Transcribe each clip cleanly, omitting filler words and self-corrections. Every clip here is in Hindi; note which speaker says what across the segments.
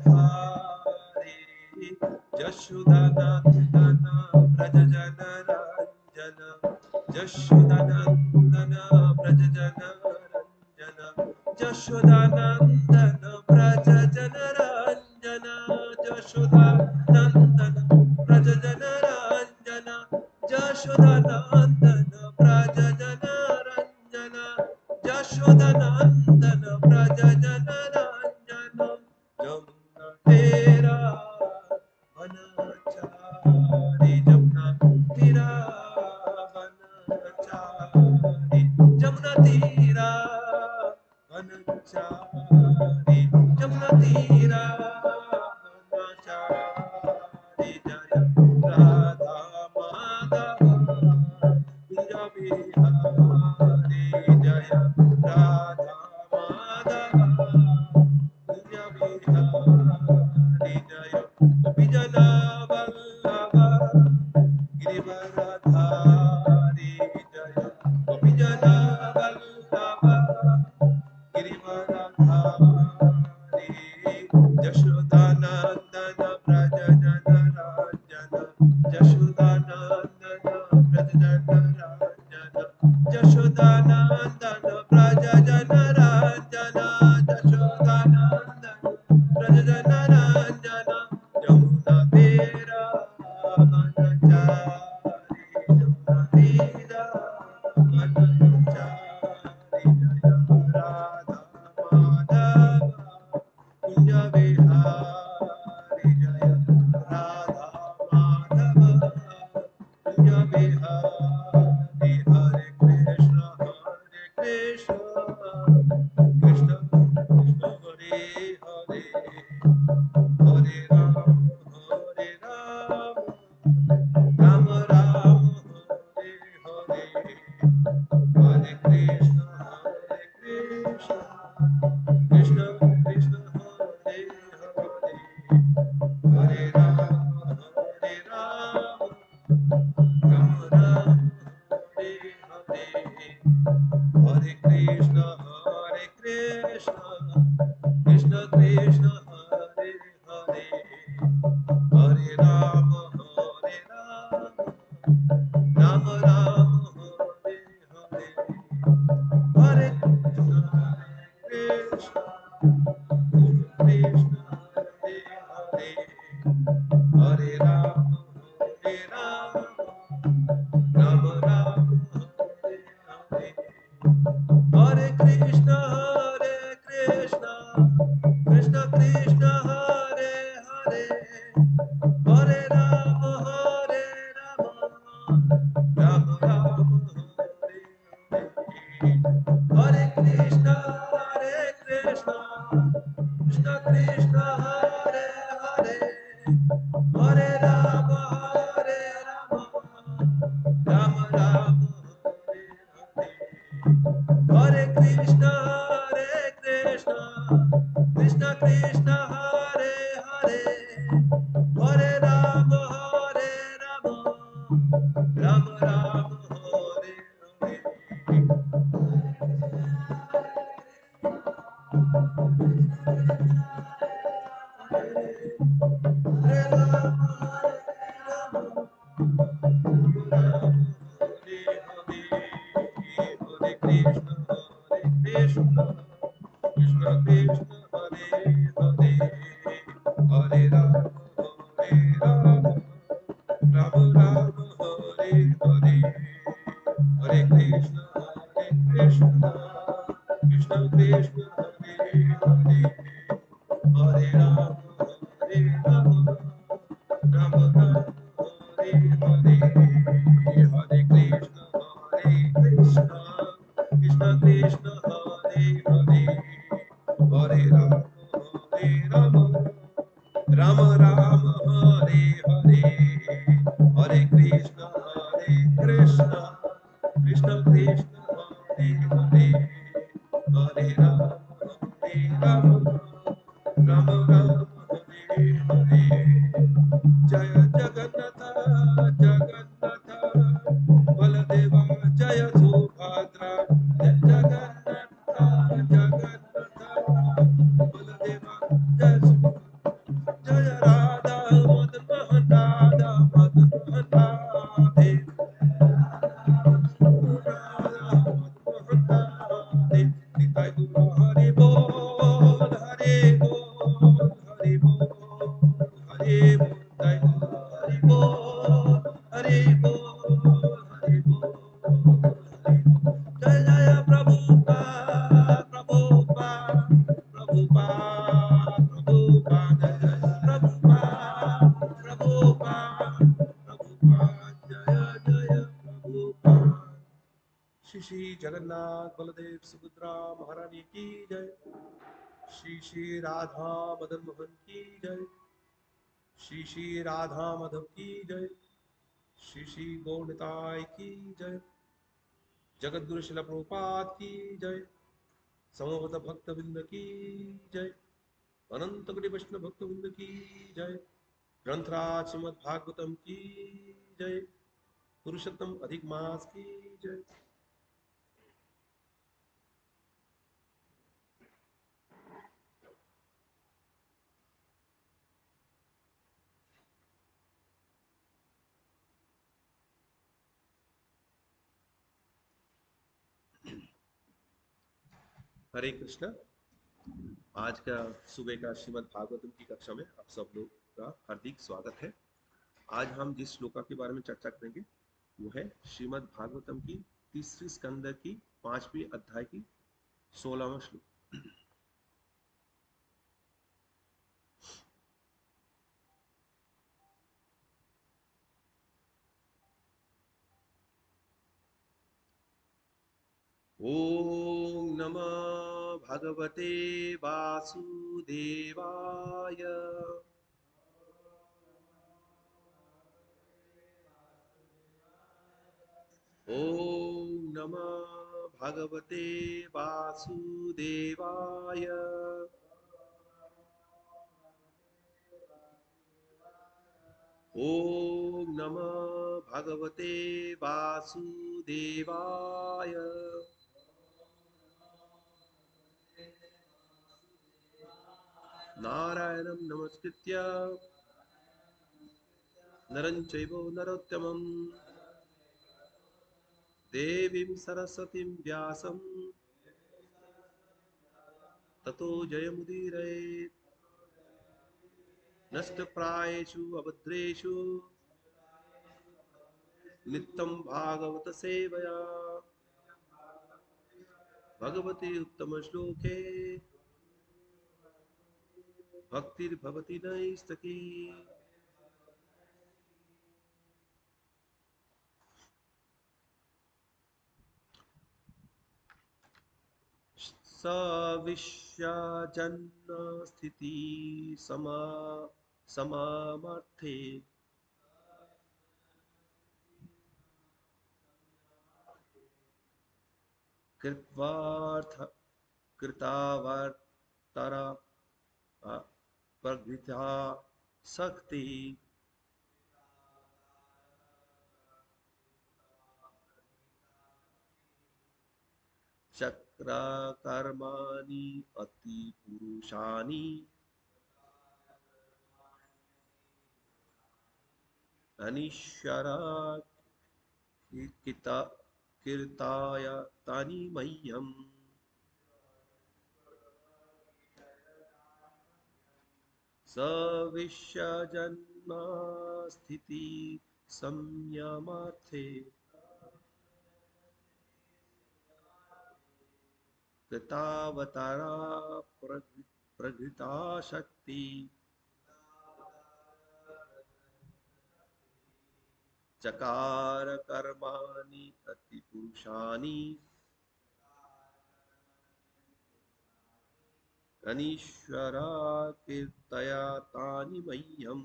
Speaker 1: गिरिवरधारी यशोदानंदन व्रज जनरंजन यशोदानंदन व्रज जनरंजन यशोदानंदन व्रज जनरंजन यशोदानंदन व्रज जनरंजन यशोदानंदन व्रज जनरंजन यशोदानंदन व्रज जनरंजन यमुना तेरा वनचारी यमुना तेरा वनचारी यमुना तेरा वनचारी यमुना तेरा वनचारी जय राधा माधव कुंज बिहारी जय राधा माधव कुंज बिहारी जय गोपीजन वल्लभ गिरिवरधारी जय गोपीजन वल्लभ गिरिवरधारी यशोदानंदन व्रज जनरंजन यशोदानंदन व्रज जनरंजन यशोदानंदन व्रज जनरंजन यशोदानंदन व्रज जनरंजन यमुना तेरा वनचारी यमुना तेरा वनचारी जय राधा माधव कुंज बिहारी जय राधा माधव कुंज बिहारी हरे कृष्ण कृष्ण कृष्ण कृष्ण हरे हरे हरे राम राम राम हरे हरे हरे कृष्ण कृष्ण कृष्ण कृष्ण हरे हरे हरे राम राम राम हरे हरे हरे कृष्ण कृष्ण कृष्ण कृष्ण हरे हरे हरे राम राम राम हरे हरे हरे कृष्ण कृष्ण कृष्ण हरे हरे हरे राम राम राम हरे हरे हरे कृष्ण कृष्ण कृष्ण हरे हरे हरे राम राम राम हरे हरे हरे कृष्ण कृष्ण कृष्ण हरे हरे हरे राम राम राम हरे हरे हरे कृष्ण कृष्ण कृष्ण हरे हरे हरे राम राम राम हरे हरे हरे राम हरे हरे हरे कृष्ण कृष्ण कृष्ण कृष्ण हरे हरे हरे राम राम राम हरे हरे हरे कृष्ण कृष्ण कृष्ण कृष्ण हरे हरे हरे राम राम राम हरे हरे हरे कृष्ण कृष्ण कृष्ण कृष्ण हरे हरे हरे राम राम राम हरे हरे हरे कृष्ण कृष्ण कृष्ण कृष्ण हरे हरे हरे राम राम राम हरे हरे जय जगन्नाथ जगन्नाथ बलदेवा जय सुभद्रा जय जगन्नाथ जगन्नाथ बलदेवा जय हरि बोल हरि बोल जय हरि बोल हरि बोल हरि बोल जय जय प्रभुपाद प्रभुपाद प्रभुपाद प्रभुपाद जय प्रभुपाद प्रभुपाद प्रभुपाद जय जय प्रभुपाद श्री श्री जगन्नाथ बलदेव सुभद्रा महारानी की जय श्री श्री राधा मदन मोहन की जय श्री श्री राधा माधव की जय श्री श्री गौरताय की जय जगत गुरु शिला प्रभुपाद की जय समवत भक्त बिंद की जय अनंत कोटि वैष्णव भक्त बिंद की जय ग्रंथराज श्रीमद् भागवतम की जय पुरुषोत्तम अधिक मास की जय। हरे कृष्ण। आज का सुबह का श्रीमद् भागवतम की कक्षा में आप सब लोग का हार्दिक स्वागत है। आज हम जिस श्लोका के बारे में चर्चा करेंगे वो है श्रीमद् भागवतम की तीसरी स्कंद की 5वीं अध्याय की 16वां श्लोक। ओम नमः भगवते वासुदेवाय ओम नमः भगवते वासुदेवाय ओम नमः भगवते वासुदेवाय नारायणं नमस्कृत्य नरं चैव नरोत्तमं देवीं सरस्वतीं व्यासं ततो जयमुदीरयेत्। नष्टप्रायेषु अभद्रेषु नित्यं भागवत सेवया भगवती उत्तम श्लोके भक्तिर्भवति नैष्टकी। सविश्य जन्म स्थिति समामर्थे कृत्वार्थ कृतावर्तरा प्रगृता शक्ति चक्र कर्माणि अति पुरुषाणि अनिश्वरा कीर्ताय तानि मह्यम्। सविश्वजन्म स्थिति संयमार्थे कृतावतारा प्रगृता शक्ति चकार कर्माणि अति पुरुषाणि अनीश्वरा कीर्तया तानि मह्यम्।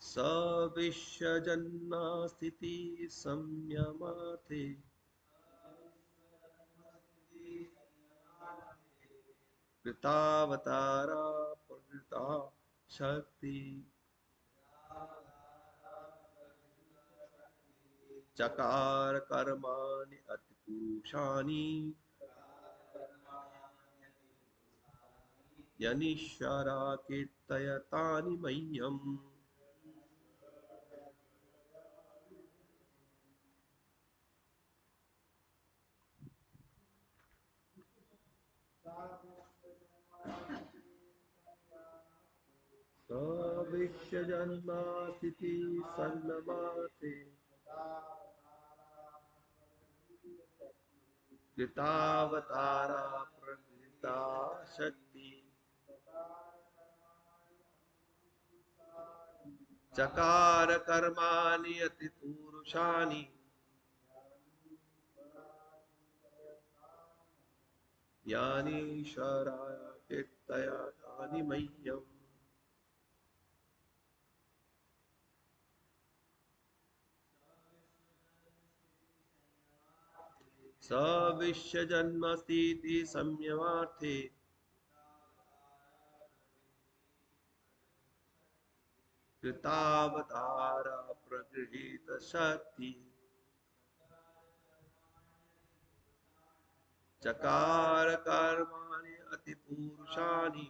Speaker 1: सविश्वजन्म स्थिति संयमार्थे कृतावतारा प्रकृता शक्ति चकार कर्माणि अति पुरुषाणि यनीश्वरा कीर्तयतानि मह्यम्। सविश्य जन्मास्थिति सन्नमाते कृतावतारा प्रकृता शक्ति चकार कर्माणि अति पुरुषाणि यानि शराय कीर्तया तानि मह्यम् सविश्य जन्म स्थिति संयमार्थे कृतावतारा प्रगृहीत शक्ति चकार कर्माणि अति पुरुषाणि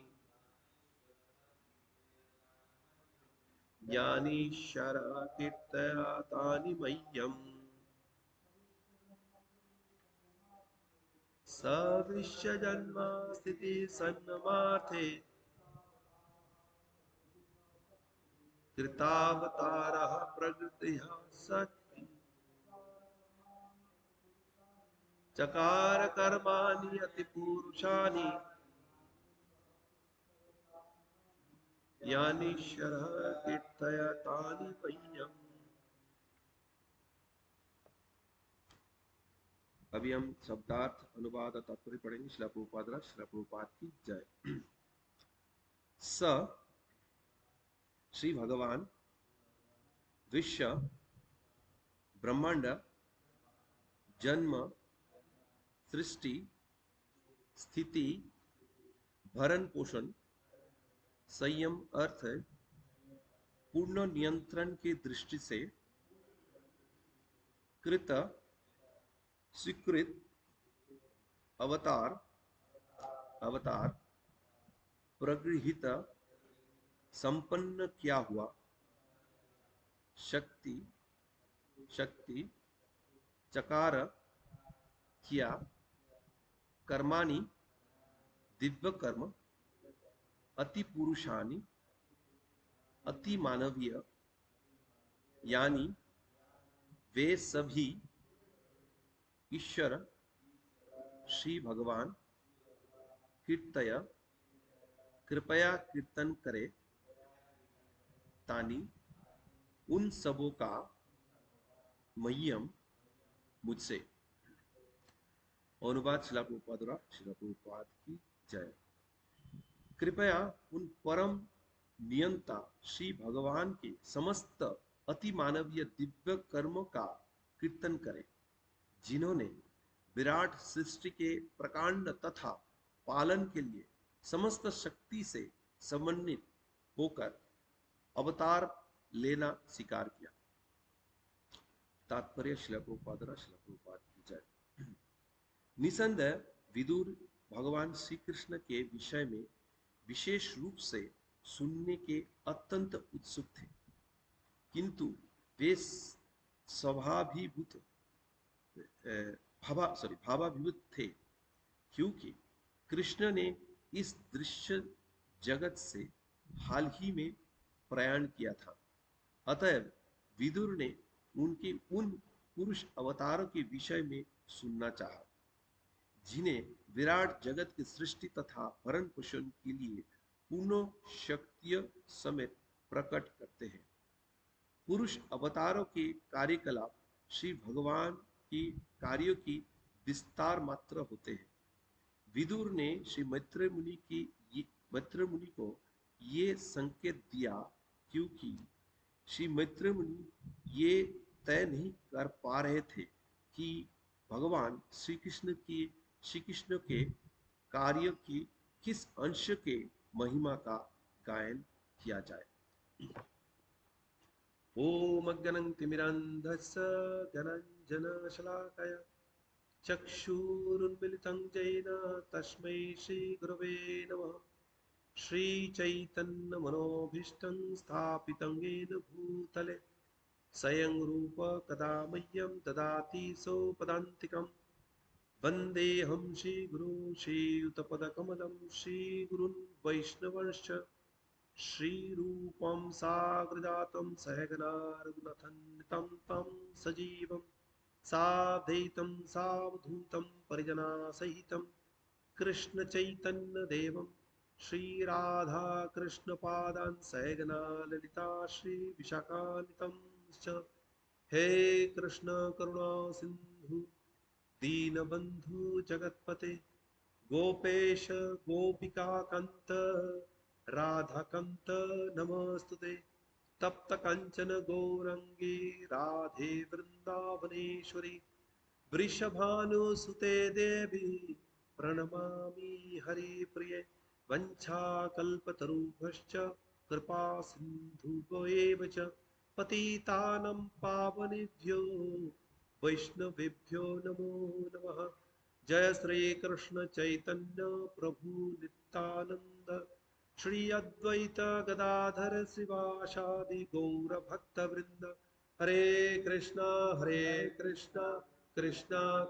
Speaker 1: ज्ञानीश्वरा कीर्तया तानि मह्यम् सविश्य जन्म स्थिति सन्नमार्थे कृतावतारः प्रकृतिः शक्ति चकार कर्माणि अति पुरुषाणि ज्ञानीश्वरः कीर्तया तानि मह्यम्। अभी हम शब्दार्थ अनुवाद और तात्पर्य पढ़ेंगे। श्रील प्रभुपाद श्रील प्रभुपाद की जय। स श्री भगवान विश्व ब्रह्मांड जन्म सृष्टि स्थिति भरण पोषण संयम अर्थ है पूर्ण नियंत्रण की दृष्टि से कृत स्वीकृत अवतार अवतार प्रगृहित संपन्न किया हुआ शक्ति शक्ति चकार किया कर्माणि दिव्य कर्म अति पुरुषानि अति मानवीय यानी वे सभी ईश्वर श्री भगवान कीर्तय कृपया कीर्तन करे तानी उन सबों का मह्यम मुझसे। अनुवाद श्रील प्रभुपाद की जय। कृपया उन परम नियंता श्री भगवान के समस्त अति मानवीय दिव्य कर्म का कीर्तन करें जिन्होंने विराट सृष्टि के प्रकांड तथा पालन के लिए समस्त शक्ति से समन्वित होकर अवतार लेना स्वीकार किया। तात्पर्य श्रील प्रभुपाद की जय। निसंदेह विदुर भगवान श्री कृष्ण के विषय में विशेष रूप से सुनने के अत्यंत उत्सुक थे, किंतु वे भावाभिभूत थे क्योंकि कृष्ण ने इस दृश्य जगत से हाल ही में प्रयाण किया था। अतएव विदुर ने उनके उन पुरुष अवतारों के विषय में सुनना चाहा जिन्हें विराट जगत की सृष्टि तथा भरण पोषण के लिए पूर्ण शक्तिय समेत प्रकट करते हैं। पुरुष अवतारों के कार्यकलाप श्री भगवान की कार्यों की विस्तार मात्र होते हैं। विदुर ने श्री मैत्रेय मुनि को ये संकेत दिया क्योंकि श्री मैत्रेय मुनि ये तय नहीं कर पा रहे थे कि भगवान श्री कृष्ण के कार्य की किस अंश के महिमा का गायन किया जाए। ओम अज्ञानतिमिरान्धस्य ज्ञानाञ्जनशलाकया चक्षुरुन्मिलितं येन तस्मै श्रीगुरवे नमः। श्रीचैतन्यमनोभीष्टं स्थापितं येन भूतले स्वयं रूप कदा मह्यं ददाति सोपदान्तिकम्। वन्देऽहं श्रीगुरुं श्रीयुतपदकमलं श्रीगुरुन् वैष्णवंश्च श्रीरूपं साग्रजातं सहगना रघुनाथन्वितं तं सजीवं साद्वैतं सावधूतं परिजनासहितं कृष्णचैतन्यदेवं श्रीराधाकृष्णपादान् सहगना ललिता श्रीविशाखान्वितं च हे कृष्ण करुणा सिन्धु दीनबन्धु जगत्पते गोपेश गोपिकान्त राधाकान्त नमस्तुते तप्त कंचन गौरंगी राधे वृंदावनेश्वरी वृषभानुसुते देवी प्रणमामि हरिप्रिये वञ्चाकल्पतरुभ्यश्च कृपा सिन्धुभ्येव च पतितानं पावनेभ्यो वैष्णवेभ्यो नमो नमः। जय श्री कृष्ण चैतन्य प्रभु नित्यानंद श्री अद्वैत गदाधर शिवासादि गौर भक्त वृंद हरे कृष्णा कृष्णा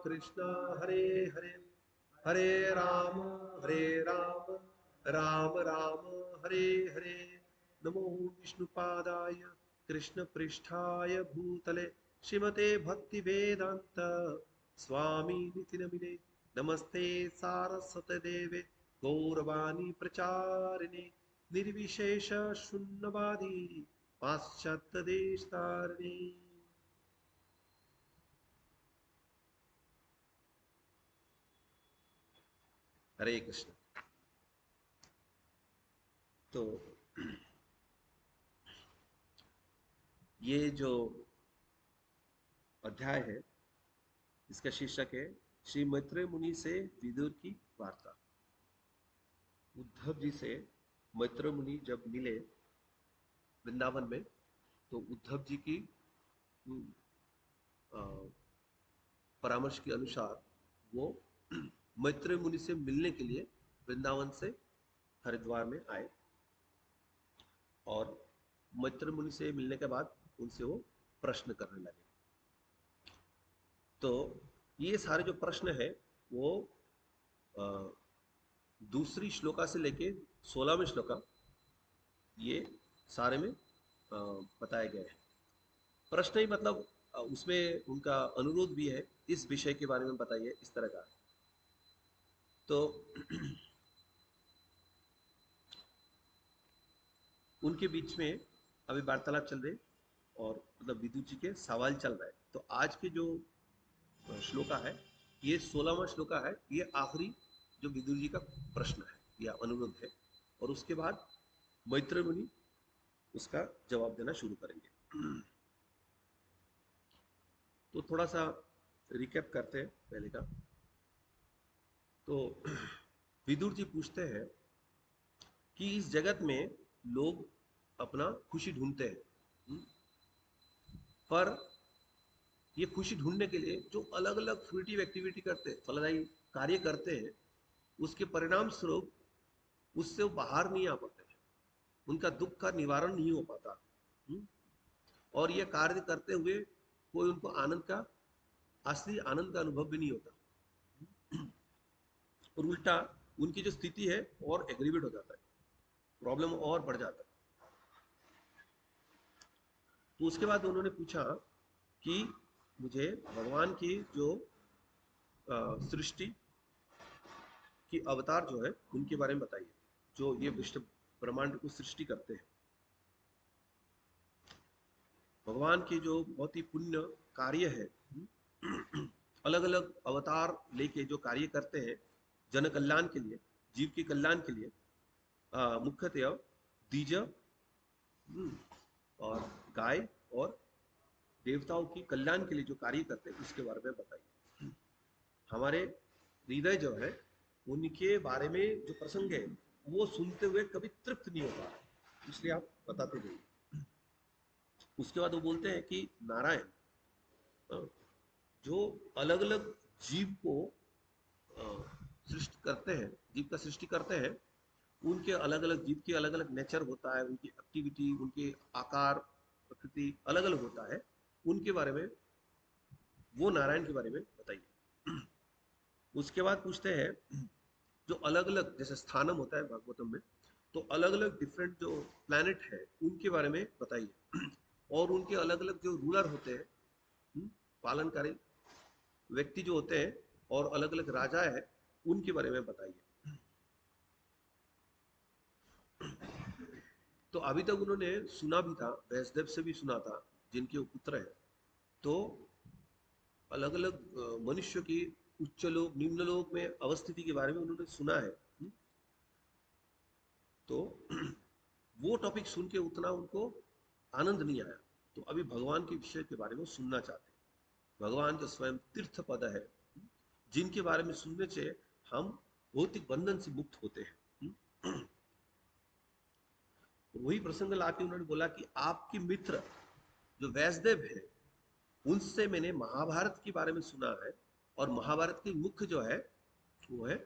Speaker 1: कृष्णा हरे हरे हरे राम राम राम हरे हरे। नमो विष्णुपादाय कृष्ण पृष्ठाय भूतले श्रीमते भक्ति वेदांत स्वामी निति नमिने नमस्ते सारस्वत देवे गौरवाणी प्रचारिणे निर्विशेष शून्यवादी पाश्चात्य देश तारिणे। हरे कृष्ण। तो ये जो अध्याय है इसका शीर्षक है श्री मैत्रेय मुनि से विदुर की वार्ता। उद्धव जी से मैत्रेय मुनि जब मिले वृंदावन में तो उद्धव जी की अ, परामर्श के अनुसार वो मैत्रेय मुनि से मिलने के लिए वृंदावन से हरिद्वार में आए और मैत्रेय मुनि से मिलने के बाद उनसे वो प्रश्न करने लगे। तो ये सारे जो प्रश्न है वो दूसरी श्लोका से लेके 16वें श्लोका ये सारे में बताए गए हैं। प्रश्न ही मतलब उसमें उनका अनुरोध भी है, इस विषय के बारे में बताइए, इस तरह का। तो उनके बीच में अभी वार्तालाप चल रही और मतलब विदुर जी के सवाल चल रहा है। तो आज के जो श्लोका है ये 16वां श्लोका है, ये आखिरी जो विदुर जी का प्रश्न है या अनुरोध है और उसके बाद मैत्रेय मुनि उसका जवाब देना शुरू करेंगे। तो थोड़ा सा रिकैप करते हैं पहले का। तो विदुर जी पूछते हैं कि इस जगत में लोग अपना खुशी ढूंढते हैं, पर ये खुशी ढूंढने के लिए जो अलग अलग फ्रूटिव एक्टिविटी करते हैं, फलदायी कार्य करते हैं, उसके परिणाम स्वरूप उससे वो बाहर नहीं आ पाते हैं, उनका दुख का निवारण नहीं हो पाता। और ये कार्य करते हुए कोई उनको आनंद का असली आनंद का अनुभव भी नहीं होता और उल्टा उनकी जो स्थिति है और एग्रीवेट हो जाता है, प्रॉब्लम और बढ़ जाता है। तो उसके बाद उन्होंने पूछा कि मुझे भगवान की जो सृष्टि की अवतार जो है उनके बारे में बताइए, जो ये विश्व ब्रह्मांड को सृष्टि करते हैं। भगवान के जो बहुत ही पुण्य कार्य है, अलग अलग अवतार लेके जो कार्य करते हैं जन कल्याण के लिए, जीव के कल्याण के लिए, मुख्यतः द्विज और गाय और देवताओं की कल्याण के लिए जो कार्य करते हैं उसके बारे में बताइए। हमारे हृदय जो है उनके बारे में जो प्रसंग है वो सुनते हुए कभी तृप्त नहीं हो पा रहा, इसलिए आप बताते जाइए। उसके बाद वो बोलते हैं कि नारायण जो अलग अलग जीव को सृष्टि करते हैं, जीव का सृष्टि करते हैं, उनके अलग अलग जीव के अलग अलग नेचर होता है, उनकी एक्टिविटी, उनके आकार प्रकृति अलग अलग होता है, उनके बारे में वो नारायण के बारे में बताइए। उसके बाद पूछते हैं जो अलग अलग जैसे स्थानम होता है भागवतम में, तो अलग अलग डिफरेंट जो प्लैनेट है उनके बारे में बताइए और उनके अलग अलग जो रूलर होते हैं, पालनकारी व्यक्ति जो होते हैं और अलग अलग राजा है उनके बारे में बताइए। तो अभी तक उन्होंने सुना भी था, वैष्णव से भी सुना था जिनके पुत्र है, तो अलग अलग मनुष्य की उच्च लोक निम्न लोक में अवस्थिति के बारे में उन्होंने सुना है। तो वो टॉपिक सुन के उतना उनको आनंद नहीं आया, तो अभी भगवान के विषय के बारे में सुनना चाहते हैं। भगवान जो स्वयं तीर्थ पद है, जिनके बारे में सुनने से हम भौतिक बंधन से मुक्त होते हैं। तो वही प्रसंग लाके उन्होंने बोला कि आपके मित्र जो वैष्णव है उनसे मैंने महाभारत के बारे में सुना है, और महाभारत की मुख्य जो है वो है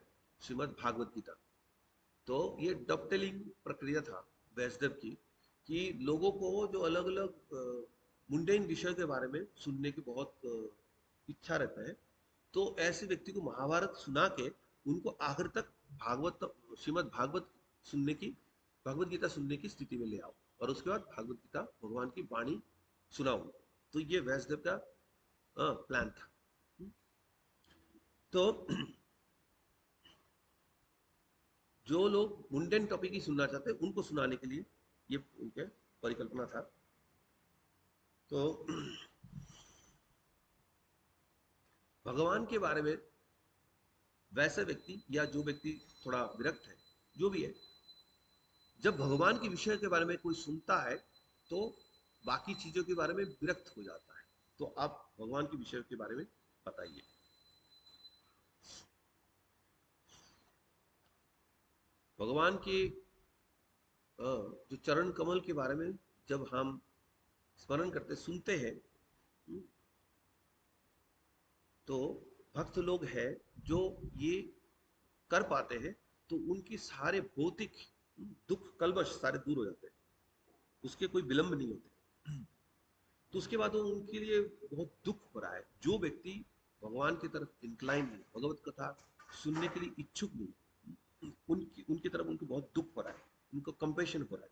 Speaker 1: श्रीमद् भागवत गीता। तो ये डॉक्टेलिंग प्रक्रिया था वैष्णव की, कि लोगों को जो अलग अलग मुंडेन विषय के बारे में सुनने की बहुत इच्छा रहता है, तो ऐसे व्यक्ति को महाभारत सुना के उनको आखिर तक भागवत श्रीमद् भागवत सुनने की भगवत गीता सुनने की स्थिति में ले आओ, और उसके बाद भागवत गीता भगवान की वाणी सुनाओ। तो ये वैष्णव का प्लान था। तो जो लोग मुंडेन टॉपिक ही सुनना चाहते हैं उनको सुनाने के लिए ये उनके परिकल्पना था। तो भगवान के बारे में वैसे व्यक्ति या जो व्यक्ति थोड़ा विरक्त है, जो भी है, जब भगवान के विषय के बारे में कोई सुनता है तो बाकी चीजों के बारे में विरक्त हो जाता है। तो आप भगवान के विषय के बारे में बताइए। भगवान के जो चरण कमल के बारे में जब हम स्मरण करते सुनते हैं, तो भक्त लोग हैं जो ये कर पाते हैं, तो उनकी सारे भौतिक दुख कलवश सारे दूर हो जाते हैं, उसके कोई विलंब नहीं होते। तो उसके बाद उनके लिए बहुत दुख हो रहा है, जो व्यक्ति भगवान की तरफ इंक्लाइन नहीं, भगवत कथा सुनने के लिए इच्छुक नहीं, उनकी उनकी तरफ उनको बहुत दुख हो रहा है, उनको कंपेशन हो रहा है,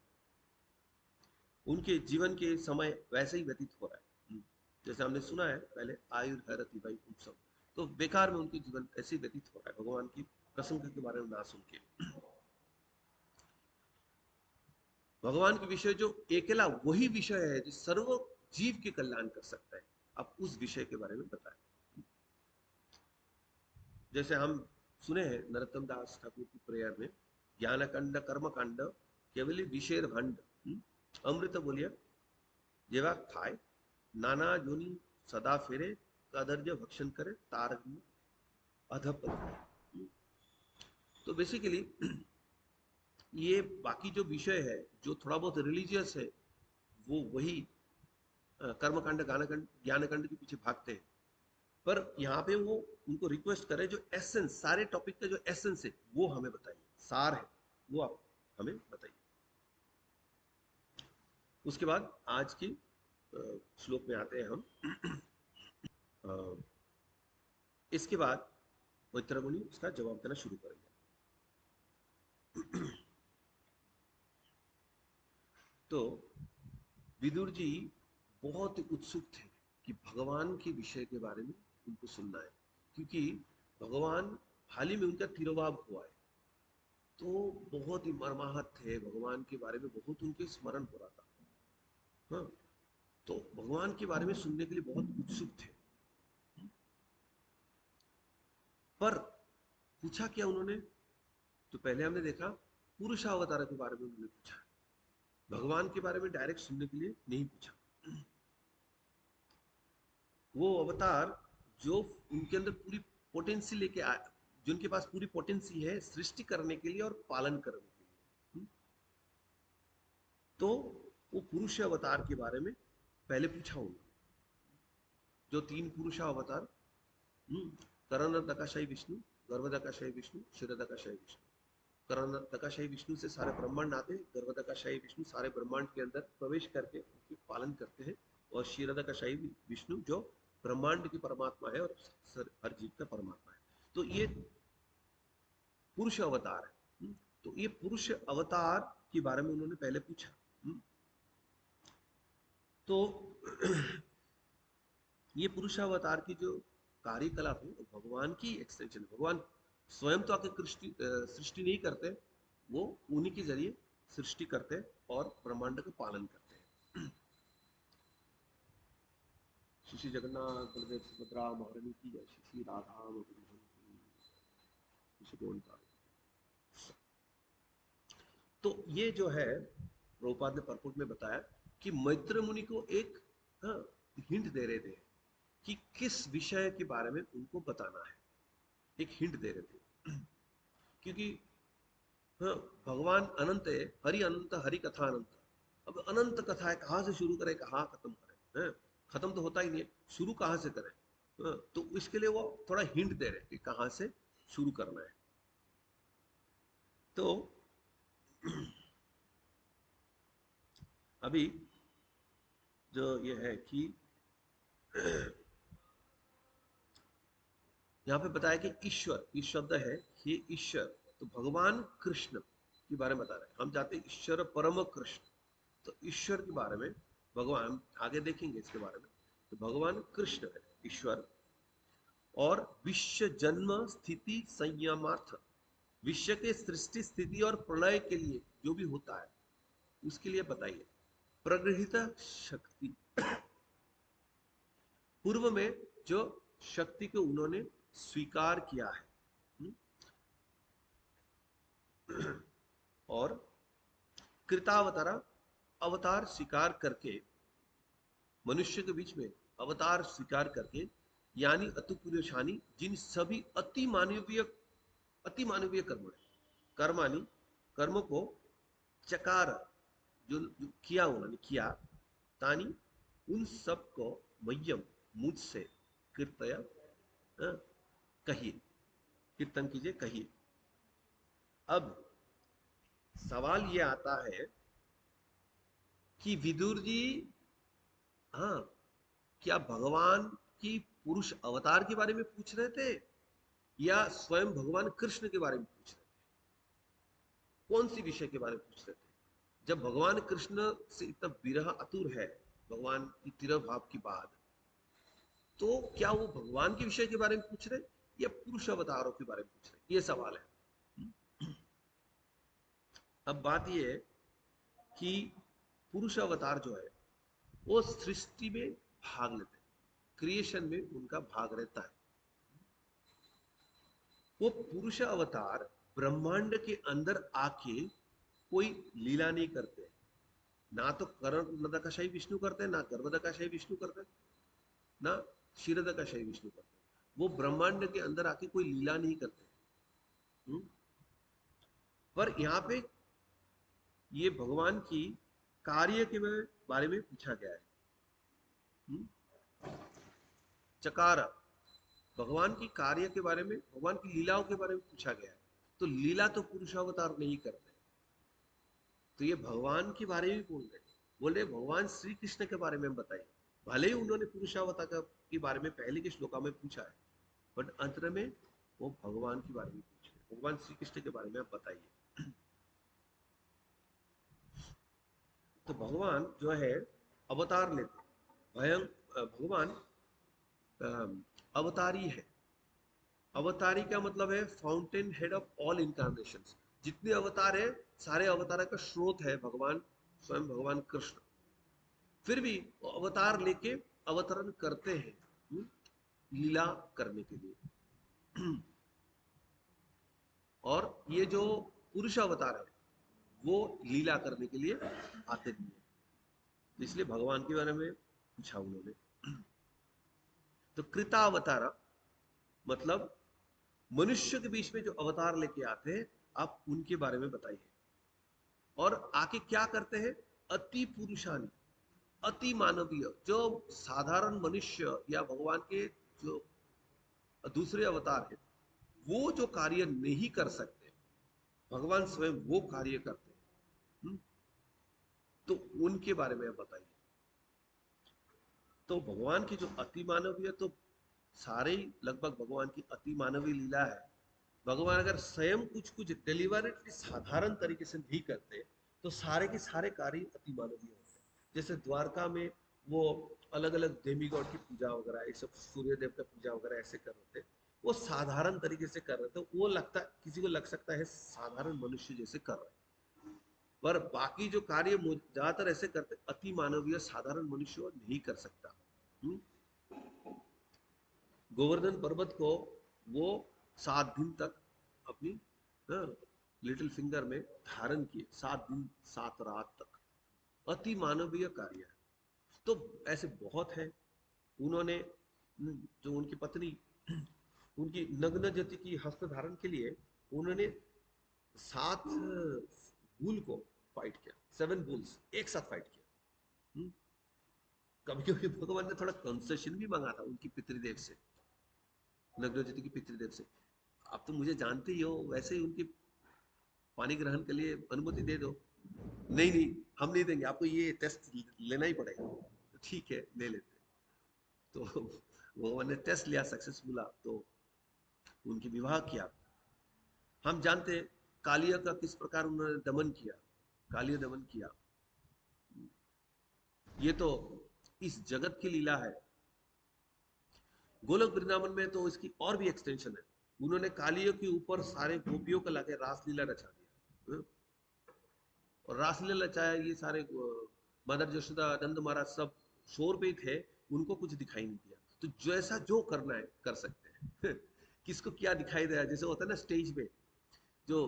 Speaker 1: उनके जीवन के समय वैसे ही व्यतीत हो रहा है जैसे हमने सुना है पहले, आयुर्हरति भाई उत्सव, तो बेकार में उनके जीवन ऐसे ही व्यतीत हो रहा है भगवान की प्रसंग के बारे में ना सुन के। भगवान के विषय जो अकेला वही विषय है जो सर्व जीव के कल्याण कर सकता है, आप उस विषय के बारे में बताएं। जैसे हम सुने हैं नरोत्तम दास ठाकुर की प्रेयर में, ज्ञान कांड कर्म कांड केवली विषेर भंड, अमृत बोलिए जेवा खाए नाना जोनी सदा फेरे, कदर्ज भक्षण करे तार अधपति। तो बेसिकली ये बाकी जो विषय है जो थोड़ा बहुत रिलीजियस है, वो वही कर्मकांड ज्ञान कांड के पीछे भागते हैं, पर यहाँ पे वो उनको रिक्वेस्ट करे जो एसेंस सारे टॉपिक का जो एसेंस है वो हमें बताइए, सार है वो आप हमें बताइए। उसके बाद आज की श्लोक में आते हैं हम। इसके बाद मैत्र मुनि उसका जवाब देना शुरू करेंगे। तो विदुर जी बहुत उत्सुक थे कि भगवान के विषय के बारे में उनको सुनना है, क्योंकि भगवान हाल ही में उनका तिरोभाव हुआ है, तो बहुत ही मर्माहत थे, भगवान के बारे में बहुत उनके स्मरण हो रहा था। हाँ, तो भगवान के बारे में सुनने के लिए बहुत उत्सुक थे। पर पूछा क्या उन्होंने, तो पहले हमने देखा पुरुषावतार के बारे में उन्होंने पूछा, भगवान के बारे में डायरेक्ट सुनने के लिए नहीं पूछा। वो अवतार जो उनके अंदर पूरी पोटेंसी लेके आए, जिनके पास पूरी पोटेंसी है सृष्टि करने के लिए और पालन करने के लिए, तो वो पुरुष अवतार के बारे में पहले पूछा उन्होंने। जो तीन पुरुष अवतार, करण दकाशाई विष्णु, गर्भदकाशाई विष्णु, क्षीरदकाशाई विष्णु। करण दकाशाई विष्णु से सारे ब्रह्मांड आते हैं, गर्भदकाशाई विष्णु सारे ब्रह्मांड के अंदर प्रवेश करके उनके पालन करते हैं, और क्षीरदकाशाई विष्णु जो ब्रह्मांड की परमात्मा है और हर जीव का परमात्मा है। तो ये पुरुष अवतार है। तो ये पुरुष अवतार के बारे में उन्होंने पहले पूछा। तो ये पुरुष अवतार की जो कार्यकलाप है भगवान की एक्सटेंशन, भगवान स्वयं तो आके सृष्टि नहीं करते, वो उन्हीं के जरिए सृष्टि करते और ब्रह्मांड का पालन करते हैं। श्री जगन्नाथ बलदेव सुभद्रा महारानी की जय, श्री राधा की। तो ये जो है प्रभुपाद ने परपुट में बताया कि मैत्र मुनि को एक हिंट दे रहे थे कि किस विषय के बारे में उनको बताना है, एक हिंट दे रहे थे। क्योंकि भगवान अनंत है, हरि अनंत, हरि कथा अनंत। अब अनंत कथा है, कहाँ से शुरू करें कहाँ खत्म करें, खत्म तो होता ही नहीं है, शुरू कहाँ से करें। तो इसके लिए वो थोड़ा हिंट दे रहे कि कहाँ से शुरू करना है। तो अभी जो ये है कि यहाँ पे बताया कि ईश्वर, ये शब्द है, ये ईश्वर, तो भगवान कृष्ण के बारे में बता रहे हैं। हम जाते हैं ईश्वर परम कृष्ण, तो ईश्वर के बारे में भगवान आगे देखेंगे इसके बारे में। तो भगवान कृष्ण है ईश्वर, और विश्व जन्म स्थिति संयमार्थ, विश्व के सृष्टि स्थिति और प्रलय के लिए जो भी होता है उसके लिए बताइए। प्रगृहित शक्ति, पूर्व में जो शक्ति को उन्होंने स्वीकार किया है, और कृतावतारा, अवतार स्वीकार करके, मनुष्य के बीच में अवतार स्वीकार करके, यानी अतुपुरुषानी, जिन सभी अति मानवीय कर्म है, कर्मानी, कर्मों को चकार, जो किया उन्होंने किया, तानी, उन सब को मह्यम, मुझसे, कीर्तया, कहिए, कीर्तन कीजिए, कहिए। अब सवाल ये आता है कि विदुर जी, हाँ, क्या भगवान की पुरुष अवतार के बारे में पूछ रहे थे या स्वयं भगवान कृष्ण के बारे में पूछ रहे थे? कौन सी विषय के बारे में पूछ रहे थे? जब भगवान कृष्ण से इतना विरह अतुर है, भगवान की तिरभाव की बाद, तो क्या वो भगवान के विषय के बारे में पूछ रहे या पुरुष अवतारों के बारे में पूछ रहे? ये सवाल है। अब बात ये है कि पुरुष अवतार जो है वो सृष्टि में भाग लेते हैं, क्रिएशन में उनका भाग रहता है। वो पुरुष अवतार ब्रह्मांड के अंदर आके कोई लीला नहीं करते, ना तो कर्णदकाशाही विष्णु करते, ना गर्भदकाशाही विष्णु करते, ना क्षीरदकाशाही विष्णु करते। वो ब्रह्मांड के अंदर आके कोई लीला नहीं करते। पर यहाँ पे ये भगवान की कार्य के बारे में पूछा गया है। चकार, भगवान की कार्य के बारे में, भगवान की लीलाओं के बारे में पूछा गया है। तो लीला तो पुरुषावतार नहीं करते, तो ये भगवान के बारे में बोल रहे, बोले भगवान श्री कृष्ण के बारे में बताइए। भले ही उन्होंने पुरुषावतार के बारे में पहले के श्लोका में पूछा है, बट अंत में वो भगवान के बारे में पूछे, भगवान श्री कृष्ण के बारे में आप बताइए। तो भगवान जो है अवतार लेते, भगवान अवतारी है। अवतारी का मतलब है fountain head of all incarnation. जितने अवतार है सारे अवतार का स्रोत है भगवान, स्वयं भगवान कृष्ण। फिर भी वो अवतार लेके अवतरण करते हैं लीला करने के लिए। और ये जो पुरुष अवतार है वो लीला करने के लिए आते नहीं है, इसलिए भगवान के बारे में पूछा उन्होंने। तो कृतावतारा मतलब मनुष्य के बीच में जो अवतार लेके आते हैं, आप उनके बारे में बताइए। और आके क्या करते हैं? अति पुरुषानी, अति मानवीय, जो साधारण मनुष्य या भगवान के जो दूसरे अवतार है वो जो कार्य नहीं कर सकते, भगवान स्वयं वो कार्य करते हैं। तो उनके बारे में बताइए। तो भगवान की जो अति मानवीय, तो सारे ही लगभग भगवान की अति मानवीय लीला है। भगवान अगर स्वयं कुछ कुछ डिलीवरेटली साधारण तरीके से नहीं करते तो सारे के सारे कार्य अति मानवीय होते। जैसे द्वारका में वो अलग अलग देवी गॉड की पूजा वगैरह, एक सब सूर्य देव का पूजा वगैरह ऐसे कर रहे थे, वो साधारण तरीके से कर रहे थे, वो लगता किसी को लग सकता है साधारण मनुष्य जैसे कर रहे हैं, पर बाकी जो कार्य ज्यादातर ऐसे करते अति मानवीय साधारण मनुष्य नहीं कर सकता। गोवर्धन पर्वत को वो 7 दिन तक अपनी लिटिल फिंगर में धारण किए, 7 दिन 7 रात तक, अति मानवीय कार्य है। तो ऐसे बहुत है। उन्होंने जो उनकी पत्नी उनकी नग्न जति की हस्त धारण के लिए उन्होंने 7 बुल को फाइट किया, 7 बुल्स एक साथ फाइट किया। कभी कभी भगवान ने थोड़ा कंसेशन भी मांगा था उनकी पितृदेव से, नग्न जति की पितृदेव से। आप तो मुझे जानते ही हो, वैसे ही उनकी पानी ग्रहण के लिए अनुमति दे दो। नहीं नहीं, हम नहीं देंगे आपको, ये टेस्ट लेना ही पड़ेगा। तो ठीक है, ले लेते। तो भगवान ने टेस्ट लिया, सक्सेसफुल, तो उनकी विवाह किया। हम जानते हैं कालिया का किस प्रकार उन्होंने दमन किया, कालिया दमन किया। ये तो इस जगत की लीला है। गोलोक वृंदावन में तो इसकी और भी एक्सटेंशन है। उन्होंने कालिया के ऊपर सारे गोपियों को लाके रासलीला रचा दिया, और रासलीला रचाया। ये सारे मदर यशोदा, नंद महाराज सब शोर पे थे, उनको कुछ दिखाई नहीं दिया। तो जैसा जो करना है कर सकते हैं किसको क्या दिखाई दे रहा है, जैसे होता है ना स्टेज पे जो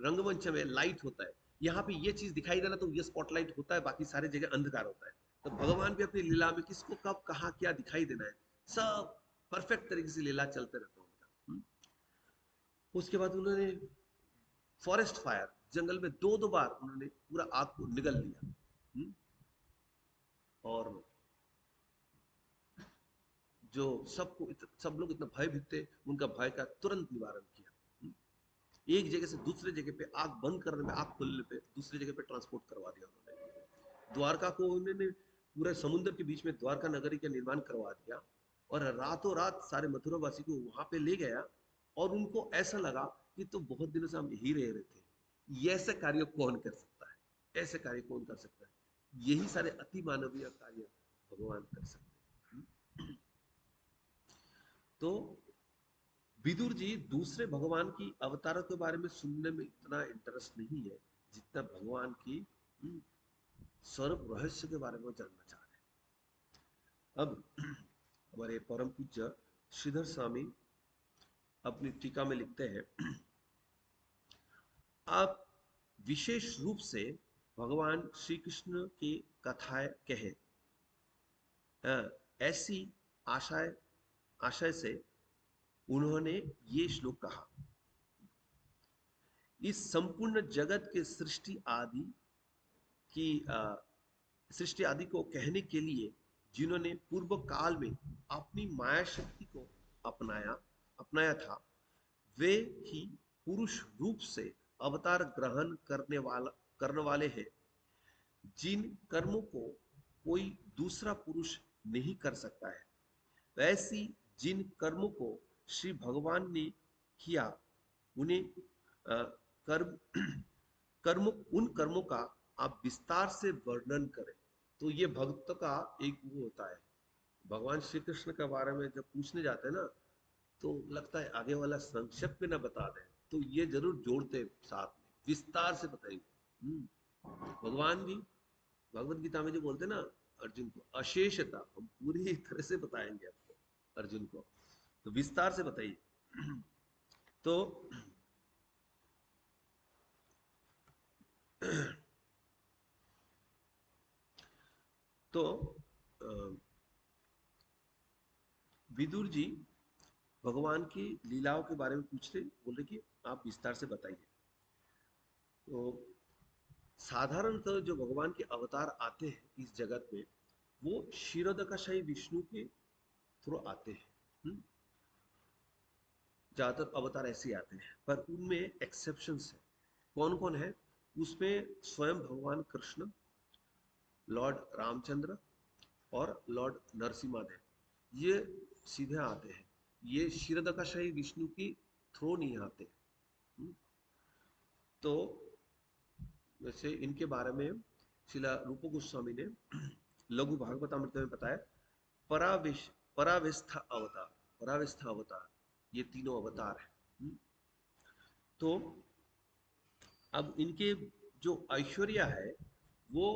Speaker 1: रंगमंच में लाइट होता है, यहाँ पे ये चीज दिखाई दे रहा तो ये स्पॉटलाइट होता है, बाकी सारी जगह अंधकार होता है। तो भगवान भी अपनी लीला में किसको कब कहाँ क्या दिखाई देना है, सब परफेक्ट तरीके से लीला चलते रहता है उनका। उसके बाद उन्होंने फॉरेस्ट फायर, जंगल में 2 बार उन्होंने पूरा आग को निगल लिया। और जो सब लोग इतना भयभीत थे, उनका भय का तुरंत निवारण किया। एक जगह से दूसरे जगह पे आग बंद करने में, आग खोलने पे दूसरी जगह पे ट्रांसपोर्ट करवा दिया उन्होंने। द्वारका को उन्होंने पूरे समुद्र के बीच में द्वारका नगरी का निर्माण करवा दिया, और रातों रात सारे मथुरा वासी को वहां पे ले गया। और उनको ऐसा लगा कि तो बहुत दिनों से हम यही रह रहे थे, ये ऐसे कार्य कौन कर सकता है, ऐसे कार्य कौन कर सकता है, यही सारे अति मानवीय कार्य भगवान कर सकते हैं। तो विदुर जी दूसरे भगवान की अवतारों के बारे में सुनने में इतना इंटरेस्ट नहीं है जितना भगवान की स्वरूप रहस्य के बारे में जानना चाह रहे हैं। अब हमारे परम पूज्य श्रीधर स्वामी अपनी टीका में लिखते हैं, आप विशेष रूप से भगवान श्री कृष्ण की कथाएं कहे, ऐसी आशय से उन्होंने ये श्लोक कहा। इस संपूर्ण जगत के सृष्टि आदि को कहने के लिए जिन्होंने पूर्व काल में अपनी माया शक्ति को अपनाया था, वे ही पुरुष रूप से अवतार ग्रहण करने वाले हैं, जिन कर्मों को कोई दूसरा पुरुष नहीं कर सकता है। वैसी जिन कर्मों को श्री भगवान ने किया, उन्हें कर्म उन कर्मों का आप विस्तार से वर्णन करें। तो ये भक्त का एक वो होता है, भगवान श्री कृष्ण के बारे में जब पूछने जाते हैं ना, तो लगता है आगे वाला संक्षेप में ना बता दे, तो ये जरूर जोड़ते साथ में विस्तार से बताइए। भगवान भी भगवत गीता में जो बोलते हैं ना अर्जुन को, अशेषता हम पूरी तरह से बताएंगे आपको अर्जुन को, तो विस्तार से बताइए। तो तो विदुर जी भगवान की लीलाओं के बारे में पूछ रहे, बोल रहे कि आप विस्तार से बताइए। तो साधारणतः जो भगवान के अवतार आते हैं इस जगत में, वो क्षीरोदकाशाही विष्णु के थ्रू आते हैं। ज्यादातर अवतार ऐसे आते हैं, पर उनमें एक्सेप्शंस है। कौन कौन है उसमें? स्वयं भगवान कृष्ण, लॉर्ड रामचंद्र और लॉर्ड नरसिम्हा देव, ये सीधे आते हैं, ये क्षीरदकाशायी विष्णु की थ्रो नहीं आते। हम्म, तो वैसे इनके बारे में शिला रूप गोस्वामी ने लघु भागवतामृत में बताया, पराविश परावस्था अवतार, परावस्था अवतार, ये तीनों अवतार है। तो अब इनके जो ऐश्वर्या है वो,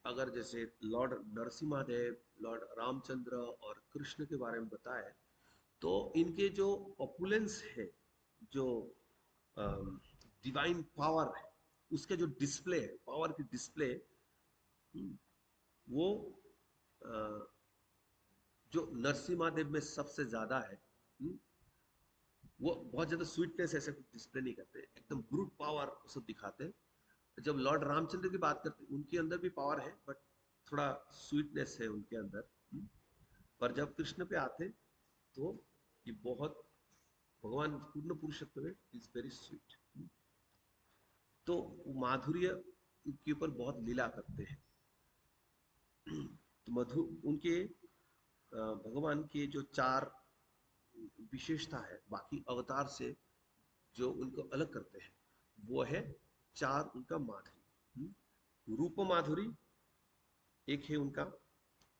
Speaker 1: अगर जैसे लॉर्ड नरसिम्हा देव, लॉर्ड रामचंद्र और कृष्ण के बारे में बताए, तो इनके जो ऑपुलेंस है, जो डिवाइन पावर है, उसका जो डिस्प्ले है, पावर की डिस्प्ले, वो अ, जो नरसिम्हा देव में सबसे ज्यादा है। वो बहुत ज्यादा स्वीटनेस ऐसे कुछ डिस्प्ले नहीं करते, एकदम ब्रूट पावर सब दिखाते हैं। जब लॉर्ड रामचंद्र की बात करते हैं, उनके अंदर भी पावर है, बट थोड़ा स्वीटनेस है उनके अंदर। पर जब कृष्ण पे आते तो ये बहुत, भगवान पूर्ण पुरुषत्व में इज वेरी स्वीट। तो माधुर्य के ऊपर बहुत लीला करते हैं। तो मधु उनके भगवान के जो चार विशेषता है बाकी अवतार से, जो उनको अलग करते हैं, वो है चार उनका माधुरी। रूप माधुरी एक है उनका,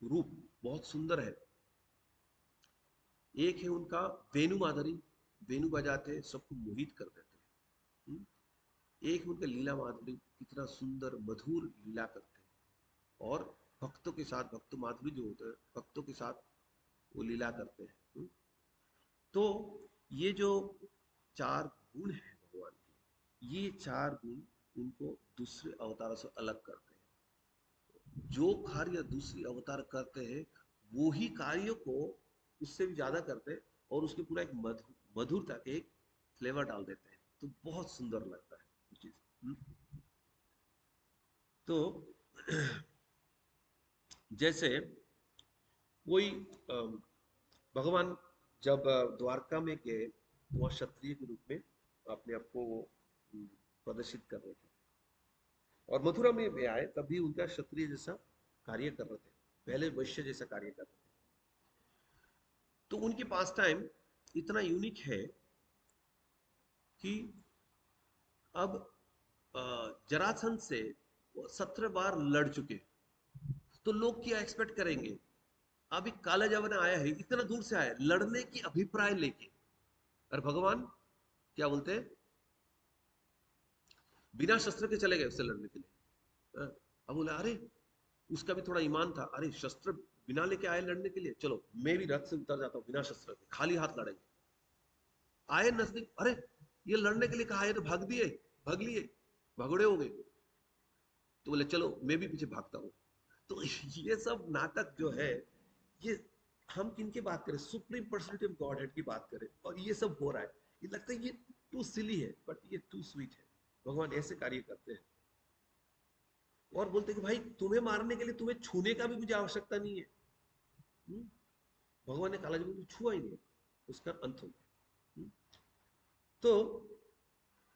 Speaker 1: रूप बहुत सुंदर है। एक है उनका वेणु माधुरी, वेणु बजाते सबको मोहित कर देते हैं। एक है उनका लीला माधुरी, कितना सुंदर मधुर लीला करते हैं। और भक्तों के साथ, भक्त माधुरी जो होते हैं, भक्तों के साथ वो लीला करते हैं। तो ये जो चार गुण है भगवान के, ये चार गुण उनको दूसरे अवतारों से अलग करते हैं। जो कार्य दूसरी अवतार करते हैं, वो ही कार्य को उससे भी ज्यादा करते हैं, और उसके पूरा एक मधुरता के एक फ्लेवर डाल देते हैं। तो बहुत सुंदर लगता है वो चीज। तो जैसे कोई भगवान जब द्वारका में गए, वह क्षत्रिय के रूप में अपने आप को प्रदर्शित कर रहे थे, और मथुरा में भी आए तब भी उनका क्षत्रिय जैसा कार्य कर रहे थे, पहले वैश्य जैसा कार्य कर रहे थे। तो उनके पास टाइम इतना यूनिक है कि अब जरासंध से 17 बार लड़ चुके, तो लोग क्या एक्सपेक्ट करेंगे? अभी काला जमाना आया है, इतना दूर से आया लड़ने की अभिप्राय लेके, और भगवान क्या बोलते हैं? बिना शस्त्र के चले गए उससे लड़ने के लिए। अब बोला, अरे उसका भी थोड़ा ईमान था, अरे शस्त्र बिना लेके आए लड़ने के लिए, चलो मैं भी रथ से उतर जाता हूँ बिना शस्त्र के, खाली हाथ लड़ेंगे। आए नजदीक, अरे ये लड़ने के लिए कहा है, तो भाग दिए, भाग लिए, भगड़े हो गए। तो बोले चलो मैं भी पीछे भागता हूँ। तो ये सब नाटक जो है, ये हम किन की बात करें? Supreme personality of God head की बात करें, और ये सब हो रहा है। ये लगता है ये टू सिली है, बट ये टू स्वीट है। भगवान ऐसे कार्य करते हैं, और बोलते हैं कि भाई तुम्हें मारने के लिए तुम्हें छूने का भी मुझे आवश्यकता नहीं है। हम्म? भगवान ने काला जी को छुआ ही नहीं, उसका अंत हो गया। तो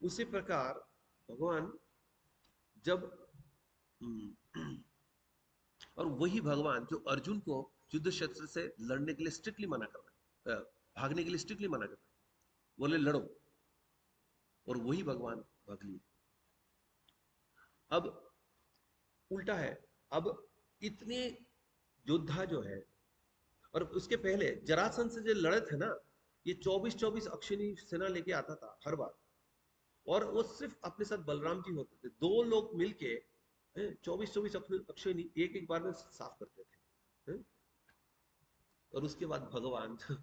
Speaker 1: उसी प्रकार भगवान जब और वही भगवान जो अर्जुन को युद्ध क्षेत्र से लड़ने के लिए स्ट्रिक्टली मना कर रहे हैं, भागने के लिए स्ट्रिक्टली मना कर रहे हैं, बोले लड़ो, और वही भगवान भाग लिए। अब उल्टा है, अब इतने योद्धा जो है, और उसके पहले जरासंध से जो लड़े थे ना, ये 24-24 अक्षनी सेना लेके आता था हर बार, और वो सिर्फ अपने साथ बलराम जी होते थे, दो लोग मिलके 24-24 अक्षनी एक एक बार में साफ करते थे। और उसके बाद भगवान जो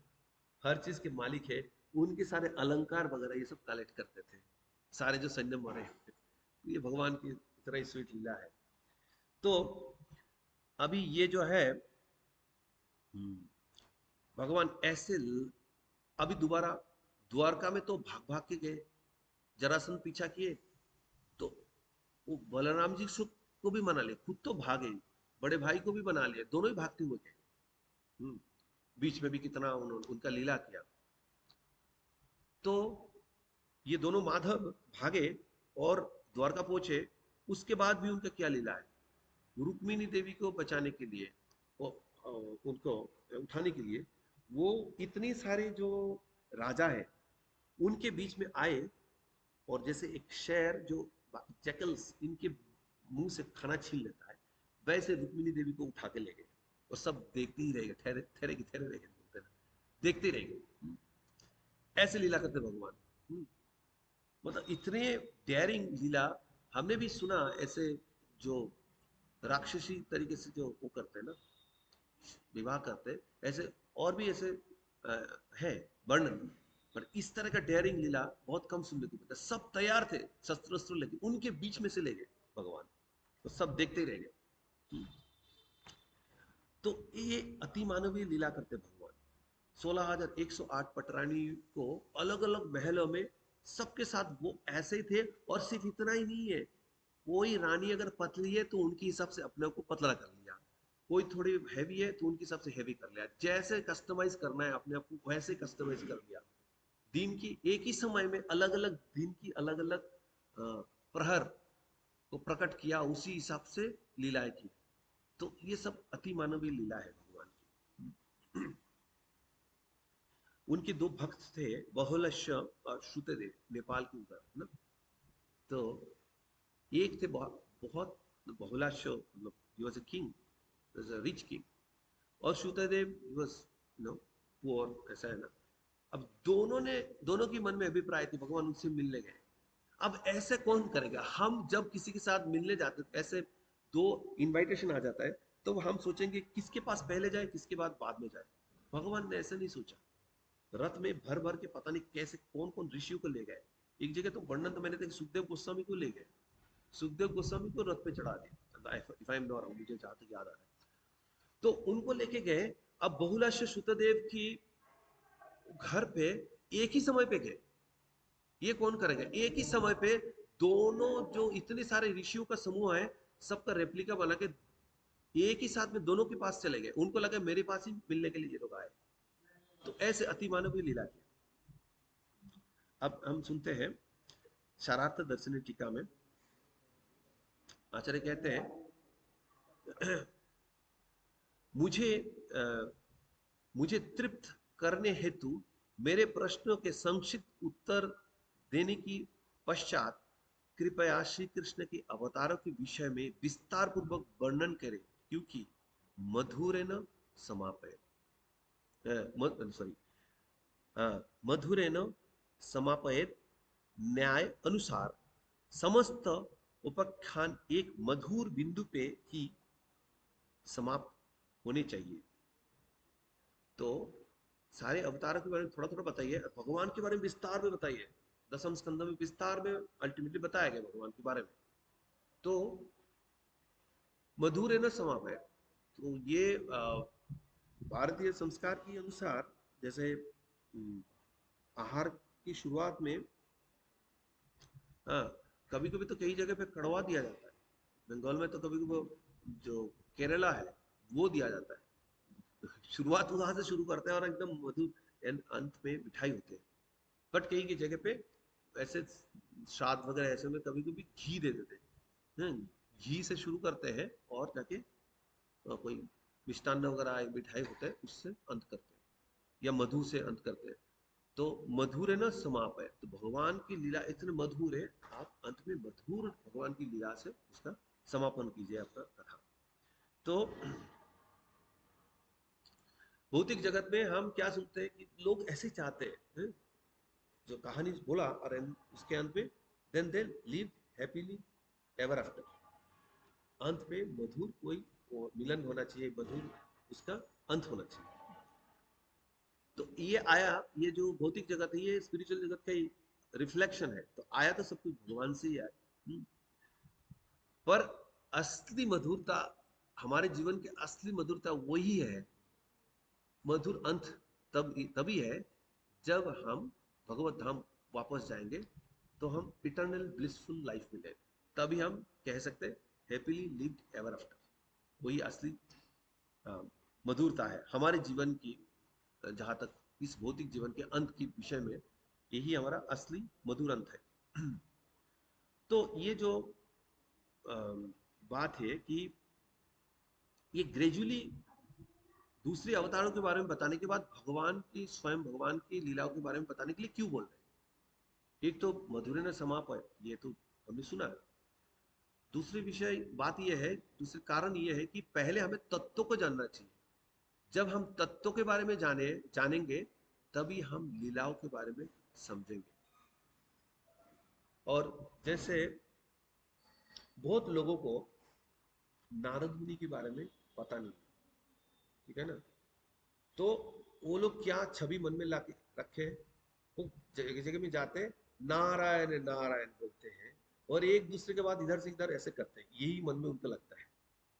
Speaker 1: हर चीज के मालिक है, उनके सारे अलंकार वगैरह ये सब कलेक्ट करते थे, सारे जो सैन्य मरे। तो ये भगवान की इतना ही स्वीट लीला है। तो अभी ये जो है, भगवान ऐसे अभी दोबारा द्वारका में तो भाग भाग के गए, जरासंध पीछा किए, तो वो बलराम जी को भी मना लिया, खुद तो भागे, बड़े भाई को भी बना लिया, दोनों ही भागते हुए गए। बीच में भी कितना उन्होंने उनका लीला किया। तो ये दोनों माधव भागे और द्वारका पहुंचे, उसके बाद भी उनका क्या लीला है? रुक्मिणी देवी को बचाने के लिए, वो उनको उठाने के लिए वो इतने सारे जो राजा है उनके बीच में आए, और जैसे एक शेर जो जैकल्स इनके मुंह से खाना छीन लेता है, वैसे रुक्मिणी देवी को उठा के ले गए, और सब देखते ही रह गए, ठहरे ठहरे की ठहरे रह गए, बोलते हैं, देखते ही रह गए। ऐसे लीला करते भगवान। मतलब इतने डेयरिंग लीला हमने भी सुना ऐसे, जो राक्षसी तरीके से जो वो करते हैं ना, विवाह करते हैं, ऐसे और भी ऐसे अ, है वर्णन। पर इस तरह का डेयरिंग लीला बहुत कम सुनने को मिलता है। सब तैयार थे शस्त्र अस्त्र लेके, उनके बीच में से ले गए भगवान, तो सब देखते ही रह गए। तो ये अति मानवीय लीला करते भगवान। 16,108 पटरानी को अलग अलग महलों में सबके साथ वो ऐसे ही थे। और सिर्फ इतना ही नहीं है, कोई रानी अगर पतली है तो उनके हिसाब से अपने को पतला कर लिया, कोई थोड़ी हैवी है तो उनके हिसाब से हैवी कर लिया, जैसे कस्टमाइज करना है अपने आप को वैसे कस्टमाइज कर लिया। दिन की एक ही समय में अलग अलग दिन की अलग अलग प्रहर को प्रकट किया, उसी हिसाब से लीलाएं की। तो ये सब अति मानवीय लीला है भगवान की। उनके दो भक्त थे, बहुलश्य और श्रुतदेव, नेपाल के उधर है ना। तो एक थे बहुत बहुलाश्य, मतलब he was a king, he was a rich king, और श्रुतदेव he was poor, ऐसा है ना। अब दोनों के मन में अभिप्राय थी, भगवान उनसे मिलने गए। अब ऐसे कौन करेगा, हम जब किसी के साथ मिलने जाते हैं ऐसे दो इनविटेशन आ जाता है, तो हम सोचेंगे किसके पास पहले जाए किसके बाद में जाए। भगवान ने ऐसे नहीं सोचा, रथ में भर भर के पता नहीं कैसे कौन कौन ऋषियों को ले गए। एक जगह तो वर्णन तो मैंने देखा, सुखदेव गोस्वामी को ले गए, सुखदेव गोस्वामी को रथ पे चढ़ा दिया, if I am not wrong, मुझे जहां तक याद आ रहा है। तो उनको लेके गए। अब बहुलाश्य श्रुतदेव की घर पे एक ही समय पे गए, ये कौन करेगा एक ही समय पे। दोनों जो इतने सारे ऋषियों का समूह है, सबका रेप्लिका बना के एक ही साथ में दोनों के पास चले गए, उनको लगा मेरे पास ही मिलने के लिए ये लोग आए। तो ऐसे अति मानवीय लीला की। अब हम सुनते हैं शारार्थ दर्शनी टीका में आचार्य कहते हैं, मुझे मुझे तृप्त करने हेतु मेरे प्रश्नों के संक्षिप्त उत्तर देने की पश्चात कृपया श्री कृष्ण के अवतारों के विषय में विस्तार पूर्वक वर्णन करें, क्योंकि मधुरेण समापय सॉरी मधुरेण समापयत न्याय अनुसार समस्त उपाख्यान एक मधुर बिंदु पे ही समाप्त होने चाहिए। तो सारे अवतारों के बारे में थोड़ा थोड़ा बताइए, भगवान के बारे में विस्तार में बताइए। दसम स्कंद में विस्तार में अल्टीमेटली बताया गया भगवान के बारे में। तो मधुर है ना समापय। तो ये भारतीय संस्कार के अनुसार, जैसे आहार की शुरुआत में, हाँ, कभी कभी तो कई जगह पे कड़वा दिया जाता है। बंगाल में तो कभी कभी जो केरला है वो दिया जाता है। शुरुआत वहां से शुरू करते हैं और एकदम मधुर एंड अंत में मिठाई होते हैं। बट कई की जगह पे ऐसे श्राद्ध वगैरह ऐसे में कभी कभी घी दे देते हैं। घी से शुरू करते हैं और जाके कोई मिष्टान्न वगैरह एक मिठाई होता है उससे अंत करते हैं, या मधु से अंत करते हैं। तो मधुर है ना समाप है, तो भगवान की लीला इतने मधुर है, आप अंत में मधुर भगवान की लीला से उसका समापन कीजिए आपका कथा। तो भौतिक जगत में हम क्या सुनते हैं कि लोग ऐसे चाहते हैं, जो कहानी बोला और उसके अंत में then they live happily ever after, अंत में मधुर कोई मिलन होना चाहिए, मधुर उसका अंत होना चाहिए। तो ये आया, ये जो भौतिक जगत है ये स्पिरिचुअल जगत का ही रिफ्लेक्शन है। तो आया तो सब कुछ भगवान से ही आया। पर असली मधुरता, हमारे जीवन की असली मधुरता वही है, मधुर अंत तभी है जब हम भगवत धाम वापस जाएंगे, तो हम इटर्नल ब्लिसफुल लाइफ मिले, तभी हम कह सकते हैं हैप्पीली लिव्ड एवर आफ्टर। वही असली मधुरता है हमारे जीवन की। जहां तक इस भौतिक जीवन के अंत के विषय में, यही हमारा असली मधुर अंत है। तो ये जो बात है कि ये ग्रेजुअली दूसरी अवतारों के बारे में बताने के बाद भगवान की, स्वयं भगवान की लीलाओं के बारे में बताने के लिए क्यों बोल रहे हैं? एक तो मधुरे न समापय, ये तो हमने सुना। दूसरी विषय बात यह है, दूसरी कारण यह है कि पहले हमें तत्व को जानना चाहिए। जब हम तत्व के बारे में जानेंगे तभी हम लीलाओं के बारे में समझेंगे। और जैसे बहुत लोगों को नारद मुनि के बारे में पता नहीं, ठीक है ना, तो वो लोग क्या छवि मन में ला के रखे, वो जगह जगह में जाते हैं, नारायण नारायण बोलते हैं और एक दूसरे के बाद इधर से इधर ऐसे करते हैं, यही मन में उनको लगता है।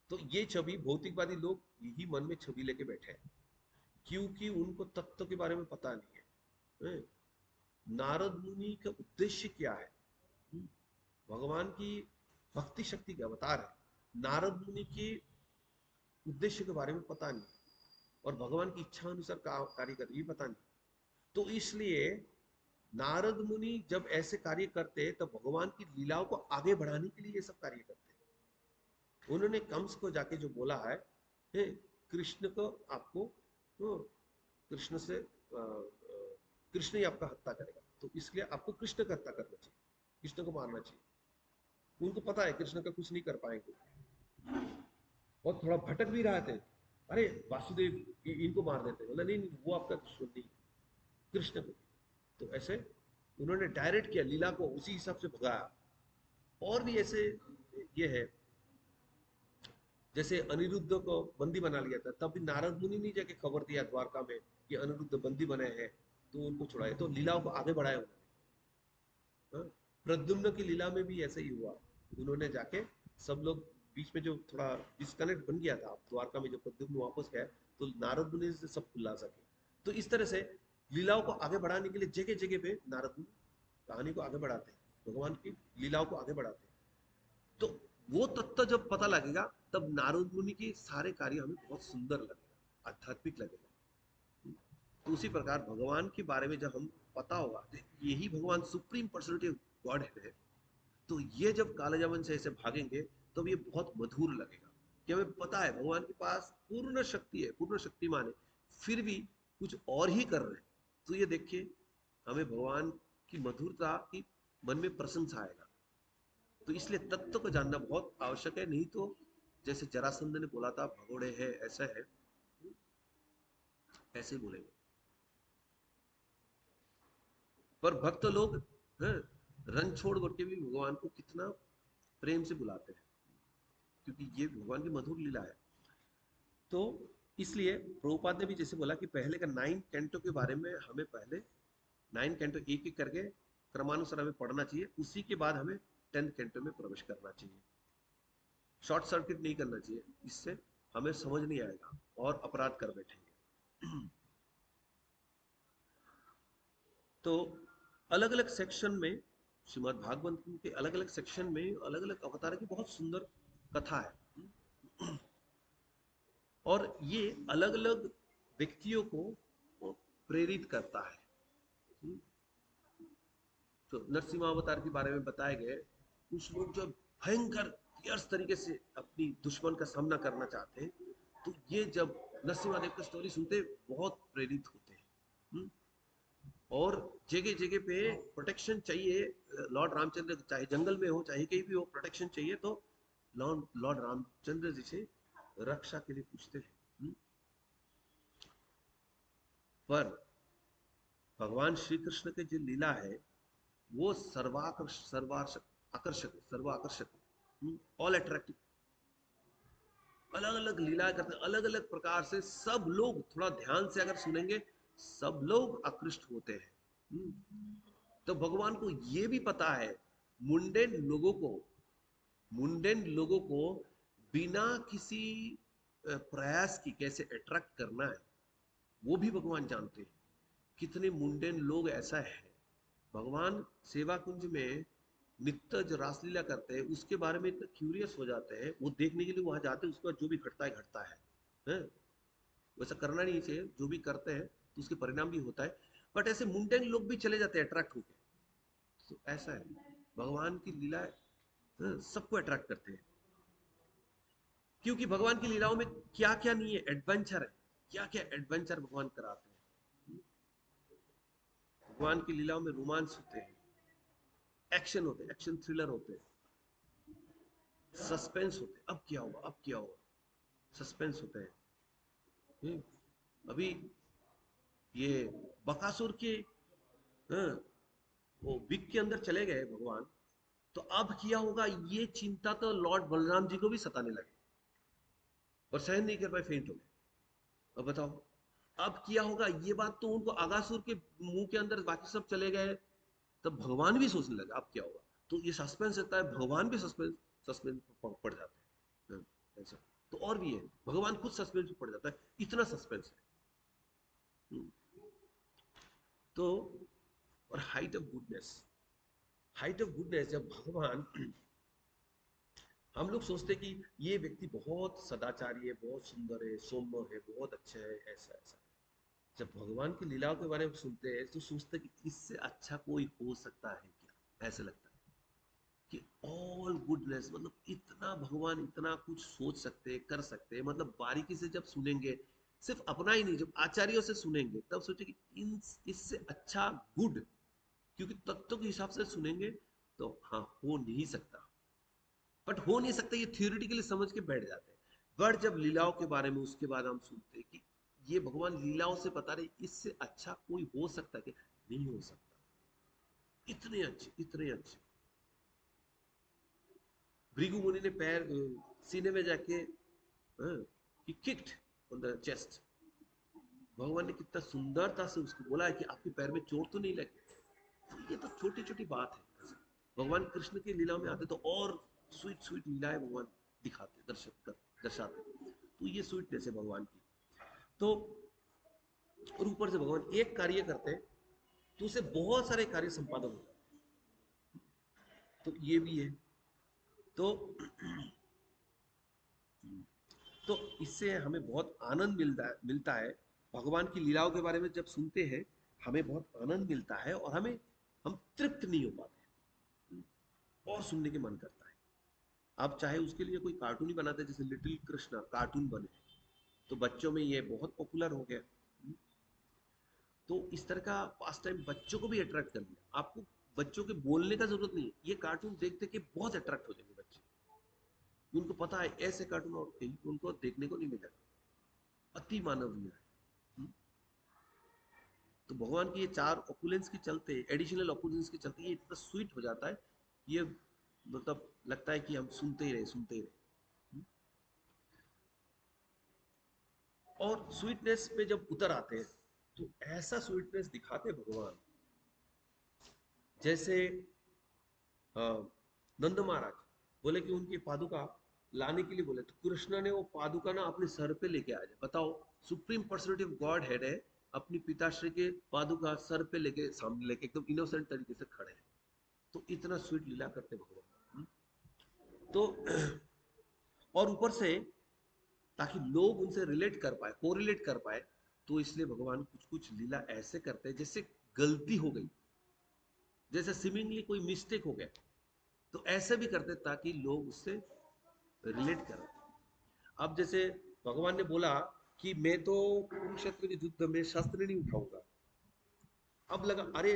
Speaker 1: तो ये छवि भौतिकवादी लोग यही मन में छवि लेके बैठे हैं, क्योंकि उनको तत्व के बारे में पता नहीं है। नारद मुनि का उद्देश्य क्या है? भगवान की भक्ति शक्ति का अवतार है, नारद मुनि के उद्देश्य के बारे में पता नहीं, और भगवान की इच्छा अनुसार कार्य कर, ये पता नहीं। तो इसलिए नारद मुनि जब ऐसे कार्य करते तब तो भगवान की लीलाओं को आगे बढ़ाने के लिए ये सब कार्य करते। उन्होंने कंस को जाके जो बोला है, कृष्ण को आपको, कृष्ण से कृष्ण ही आपका हत्या करेगा, तो इसलिए आपको कृष्ण का हत्या करना चाहिए, कृष्ण को मारना चाहिए। उनको पता है कृष्ण का कुछ नहीं कर पाएंगे, और थोड़ा भटक भी रहे थे, अरे वासुदेव इनको मार देते, बोला नहीं, नहीं वो आपका दुश्मन नहीं, कृष्ण को। तो ऐसे उन्होंने डायरेक्ट किया, लीला को उसी हिसाब से भगाया। और भी ऐसे ये है, जैसे अनिरुद्ध को बंदी बना लिया था, तब भी नारद मुनि ने जाके खबर दिया द्वारका में कि अनिरुद्ध बंदी बने हैं, तो उनको छुड़ाए, तो लीलाओं को आगे बढ़ाया उन्होंने। हाँ? प्रद्युम्न की लीला में भी ऐसा ही हुआ, उन्होंने जाके सब लोग बीच में जो थोड़ा डिस्कनेक्ट बन गया था द्वारका में, जो प्रद्युम्न वापस गए तो नारद मुनि से सब ला सके। तो इस तरह से लीलाओं को आगे बढ़ाने के लिए जगह जगह पे नारद मुनि कहानी को आगे बढ़ाते हैं, भगवान की लीलाओं को आगे बढ़ाते हैं। तो वो तत्व जब पता लगेगा तब नारद मुनि के सारे कार्य हमें बहुत सुंदर लगेगा, आध्यात्मिक लगेगा। तो उसी प्रकार भगवान के बारे में जब हम पता होगा, यही भगवान सुप्रीम पर्सनैलिटी ऑफ गॉड है, तो ये जब कालजामन से ऐसे भागेंगे तो ये बहुत मधुर लगेगा कि हमें पता है भगवान के पास पूर्ण शक्ति है, पूर्ण शक्तिमान है, फिर भी कुछ और ही कर रहे हैं। तो ये देखिए, हमें भगवान की मधुरता की मन में प्रशंसा आएगा। तो इसलिए तत्व को जानना बहुत आवश्यक है, नहीं तो जैसे जरासंध ने बोला था भगोड़े है, ऐसा है, ऐसे बोलेंगे। पर भक्त लोग हैं, रंग छोड़ करके भी भगवान को कितना प्रेम से बुलाते हैं, क्योंकि ये भगवान की मधुर लीला है। तो इसलिए प्रभुपाद ने भी जैसे बोला कि पहले का 9 कैंटो के बारे में हमें पहले 9 कैंटो एक एक करके क्रमानुसार हमें पढ़ना चाहिए, उसी के बाद हमें 10 कैंटो में प्रवेश करना चाहिए। शॉर्ट सर्किट नहीं करना चाहिए, इससे हमें समझ नहीं आएगा और अपराध कर बैठेंगे। तो अलग अलग सेक्शन में, श्रीमद् भागवत के अलग अलग सेक्शन में अलग अलग अवतार की बहुत सुंदर कथा है, और ये अलग अलग व्यक्तियों को प्रेरित करता है। तो नरसिम्हावतार के बारे में बताए गए, कुछ लोग जो भयंकर फियर्स तरीके से अपनी दुश्मन का सामना करना चाहते हैं, तो ये जब नरसिम्हादेव की स्टोरी सुनते बहुत प्रेरित होते हैं। और जगह जगह पे प्रोटेक्शन चाहिए, लॉर्ड रामचंद्र चाहे जंगल में हो चाहे कहीं भी हो, प्रोटेक्शन चाहिए, तो लॉर्ड रामचंद्र जी से रक्षा के लिए पूछते हैं। पर भगवान श्री कृष्ण की जो लीला है वो सर्वाकर्षक, ऑल अट्रैक्टिव, अलग अलग लीला करते, अलग अलग प्रकार से सब लोग थोड़ा ध्यान से अगर सुनेंगे सब लोग आकृष्ट होते हैं। तो भगवान को ये भी पता है मुंडेन लोगों को, मुंडेन लोगों को बिना किसी प्रयास की कैसे अट्रैक्ट करना है, वो भी भगवान जानते हैं। कितने मुंडेन लोग ऐसा है, भगवान सेवा कुंज में नित्य जो रासलीला करते हैं उसके बारे में इतना क्यूरियस हो जाते हैं, वो देखने के लिए वहां जाते हैं, उसके बाद जो भी घटता है घटता है? वैसा करना नहीं चाहिए, जो भी करते हैं तो उसके परिणाम भी होता है, बट ऐसे मुंडेन लोग भी चले जाते हैं अट्रैक्ट होकर। तो ऐसा है, भगवान की लीला सबको अट्रैक्ट करते हैं, क्योंकि भगवान की लीलाओं में क्या क्या नहीं है, एडवेंचर है, क्या क्या एडवेंचर भगवान कराते हैं। भगवान की लीलाओं में रोमांस होते हैं, एक्शन होते हैं, एक्शन थ्रिलर होते हैं, सस्पेंस होते हैं, अब क्या होगा, अब क्या होगा, सस्पेंस होते हैं। अभी ये बकासुर के, हाँ, वो बिग के अंदर चले गए भगवान, तो अब क्या होगा ये चिंता तो लॉर्ड बलराम जी को भी सताने लगे और सहन नहीं कर पाए, फेंट हो गए। अब बताओ अब क्या होगा, ये बात तो उनको अगासुर के मुंह के अंदर बाकी सब चले गए, तब भगवान भी सोचने लगे अब क्या होगा। तो ये सस्पेंस रहता है, भगवान भी सस्पेंस सस्पेंस पड़ जाते हैं। ऐसा तो और भी है, भगवान खुद सस्पेंस में पड़ जाता है, इतना सस्पेंस है। हम्म, तो और height of goodness, height of goodness जब भगवान, हम लोग सोचते हैं कि ये व्यक्ति बहुत सदाचारी है, बहुत सुंदर है, सौम्य है, बहुत अच्छा है, ऐसा ऐसा। जब भगवान की लीलाओं के बारे में सुनते हैं तो सोचते हैं कि इससे अच्छा कोई हो सकता है क्या, ऐसे लगता है कि ऑल गुडनेस, मतलब इतना भगवान इतना कुछ सोच सकते हैं, कर सकते हैं, मतलब बारीकी से जब सुनेंगे, सिर्फ अपना ही नहीं, जब आचार्यों से सुनेंगे तब सोचे कि इन इससे अच्छा गुड, क्योंकि तत्व के हिसाब से सुनेंगे तो हाँ हो नहीं सकता, बट हो नहीं सकता ये थियोरिटिकली समझ के बैठ जाते हैं। बट जब लीलाओं के बारे में उसके बाद हम सुनते हैं कि ये भगवान लीलाओं से बता रहे इससे अच्छा कोई हो सकता है कि नहीं हो सकता, इतने अच्छे, इतने अच्छे। भृगु मुनि ने पैर सीने में जाके ही किक्ड ऑन द चेस्ट, भगवान ने कितना सुंदरता से उसको बोला है कि आपके पैर में चोट तो नहीं लगी। तो ये तो छोटी छोटी बात है। भगवान कृष्ण की लीला में आते तो और स्वीट स्वीट लीलाएं भगवान दिखाते, दर्शाते। तो ये स्वीटनेस है भगवान की। तो और ऊपर से भगवान एक कार्य करते हैं तो उसे बहुत सारे कार्य संपादन हो जाते हैं, तो ये भी है। तो तो इससे हमें बहुत आनंद मिलता है। भगवान की लीलाओं के बारे में जब सुनते हैं हमें बहुत आनंद मिलता है, और हम तृप्त नहीं हो पाते, और सुनने के मन करता है। अब चाहे उसके लिए कोई कार्टून ही बनाते हैं, जैसे लिटिल कृष्णा कार्टून बने, तो बच्चों में ये बहुत पॉपुलर हो गया। तो इस तरह का पास टाइम बच्चों को भी अट्रैक्ट कर लिया। आपको बच्चों के बोलने का जरूरत नहीं है, ये कार्टून देख देख के बहुत अट्रैक्ट हो जाएंगे बच्चे, उनको पता है ऐसे कार्टून और कहीं उनको देखने को नहीं मिलेगा। अति मानवीय है। हम्म? तो भगवान की ये चार ऑपुलेंस के चलते, एडिशनल ऑपुलेंस के चलते ये इतना स्वीट हो जाता है, ये मतलब लगता है कि हम सुनते ही रहे, सुनते ही रहे। हम्म? और स्वीटनेस पे जब उतर आते हैं तो ऐसा स्वीटनेस दिखाते भगवान, जैसे नंद महाराज बोले कि उनकी पादुका लाने के लिए बोले, तो कृष्ण ने वो पादुका ना अपने सर पे लेके आ जाए। बताओ, supreme personality of God head है, अपनी पिताश्री के पादुका सर पे लेके, सामने लेके एकदम इनोसेंट तरीके से खड़े हैं। तो इतना स्वीट लीला करते भगवान। तो और ऊपर से ताकि लोग उनसे रिलेट कर पाए, कोरिलेट कर पाए, तो इसलिए भगवान कुछ कुछ लीला ऐसे करते हैं जैसे गलती हो गई, जैसे सिमिंगली कोई मिस्टेक हो गया, तो ऐसे भी करते ताकि लोग उससे रिलेट करें। अब जैसे भगवान ने बोला कि मैं तो कुरुक्षेत्र के युद्ध में शस्त्र नहीं उठाऊंगा, अब लगा अरे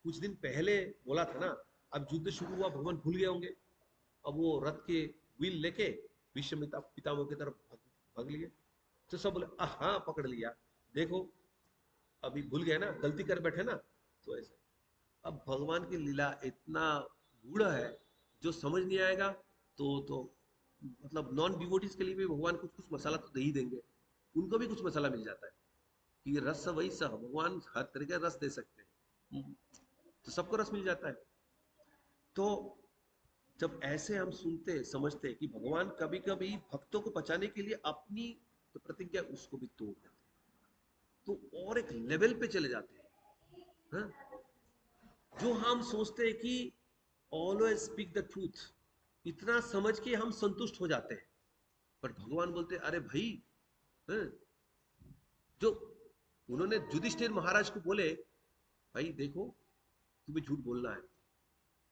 Speaker 1: कुछ दिन पहले बोला था ना, अब युद्ध शुरू हुआ, भगवान भूल गए होंगे। अब वो रथ के व्हील लेके विश्वामित्र पितामह की तरफ भाग लिए, तो सब बोले हाँ पकड़ लिया, देखो अभी भूल गए ना, गलती कर बैठे ना। तो ऐसे अब भगवान की लीला इतना गूढ़ है, जो समझ नहीं आएगा तो मतलब नॉन डिवोटीज के लिए भी भगवान कुछ कुछ मसाला तो दे ही देंगे, उनको भी कुछ मसाला मिल जाता है कि रस वही सह, भगवान हर तरह का रस दे सकते हैं। तो सबको रस मिल जाता है। तो जब ऐसे हम सुनते समझते कि भगवान कभी कभी भक्तों को बचाने के लिए अपनी तो प्रतिज्ञा उसको भी तोड़ देते हैं, तो और एक लेवल पे चले जाते हैं। हाँ? जो हम सोचते हैं कि ऑलवेज स्पीक द ट्रूथ, इतना समझ के हम संतुष्ट हो जाते हैं, पर भगवान बोलते हैं अरे भाई, हाँ? जो उन्होंने युधिष्ठिर महाराज को बोले भाई देखो तुम्हें झूठ बोलना है,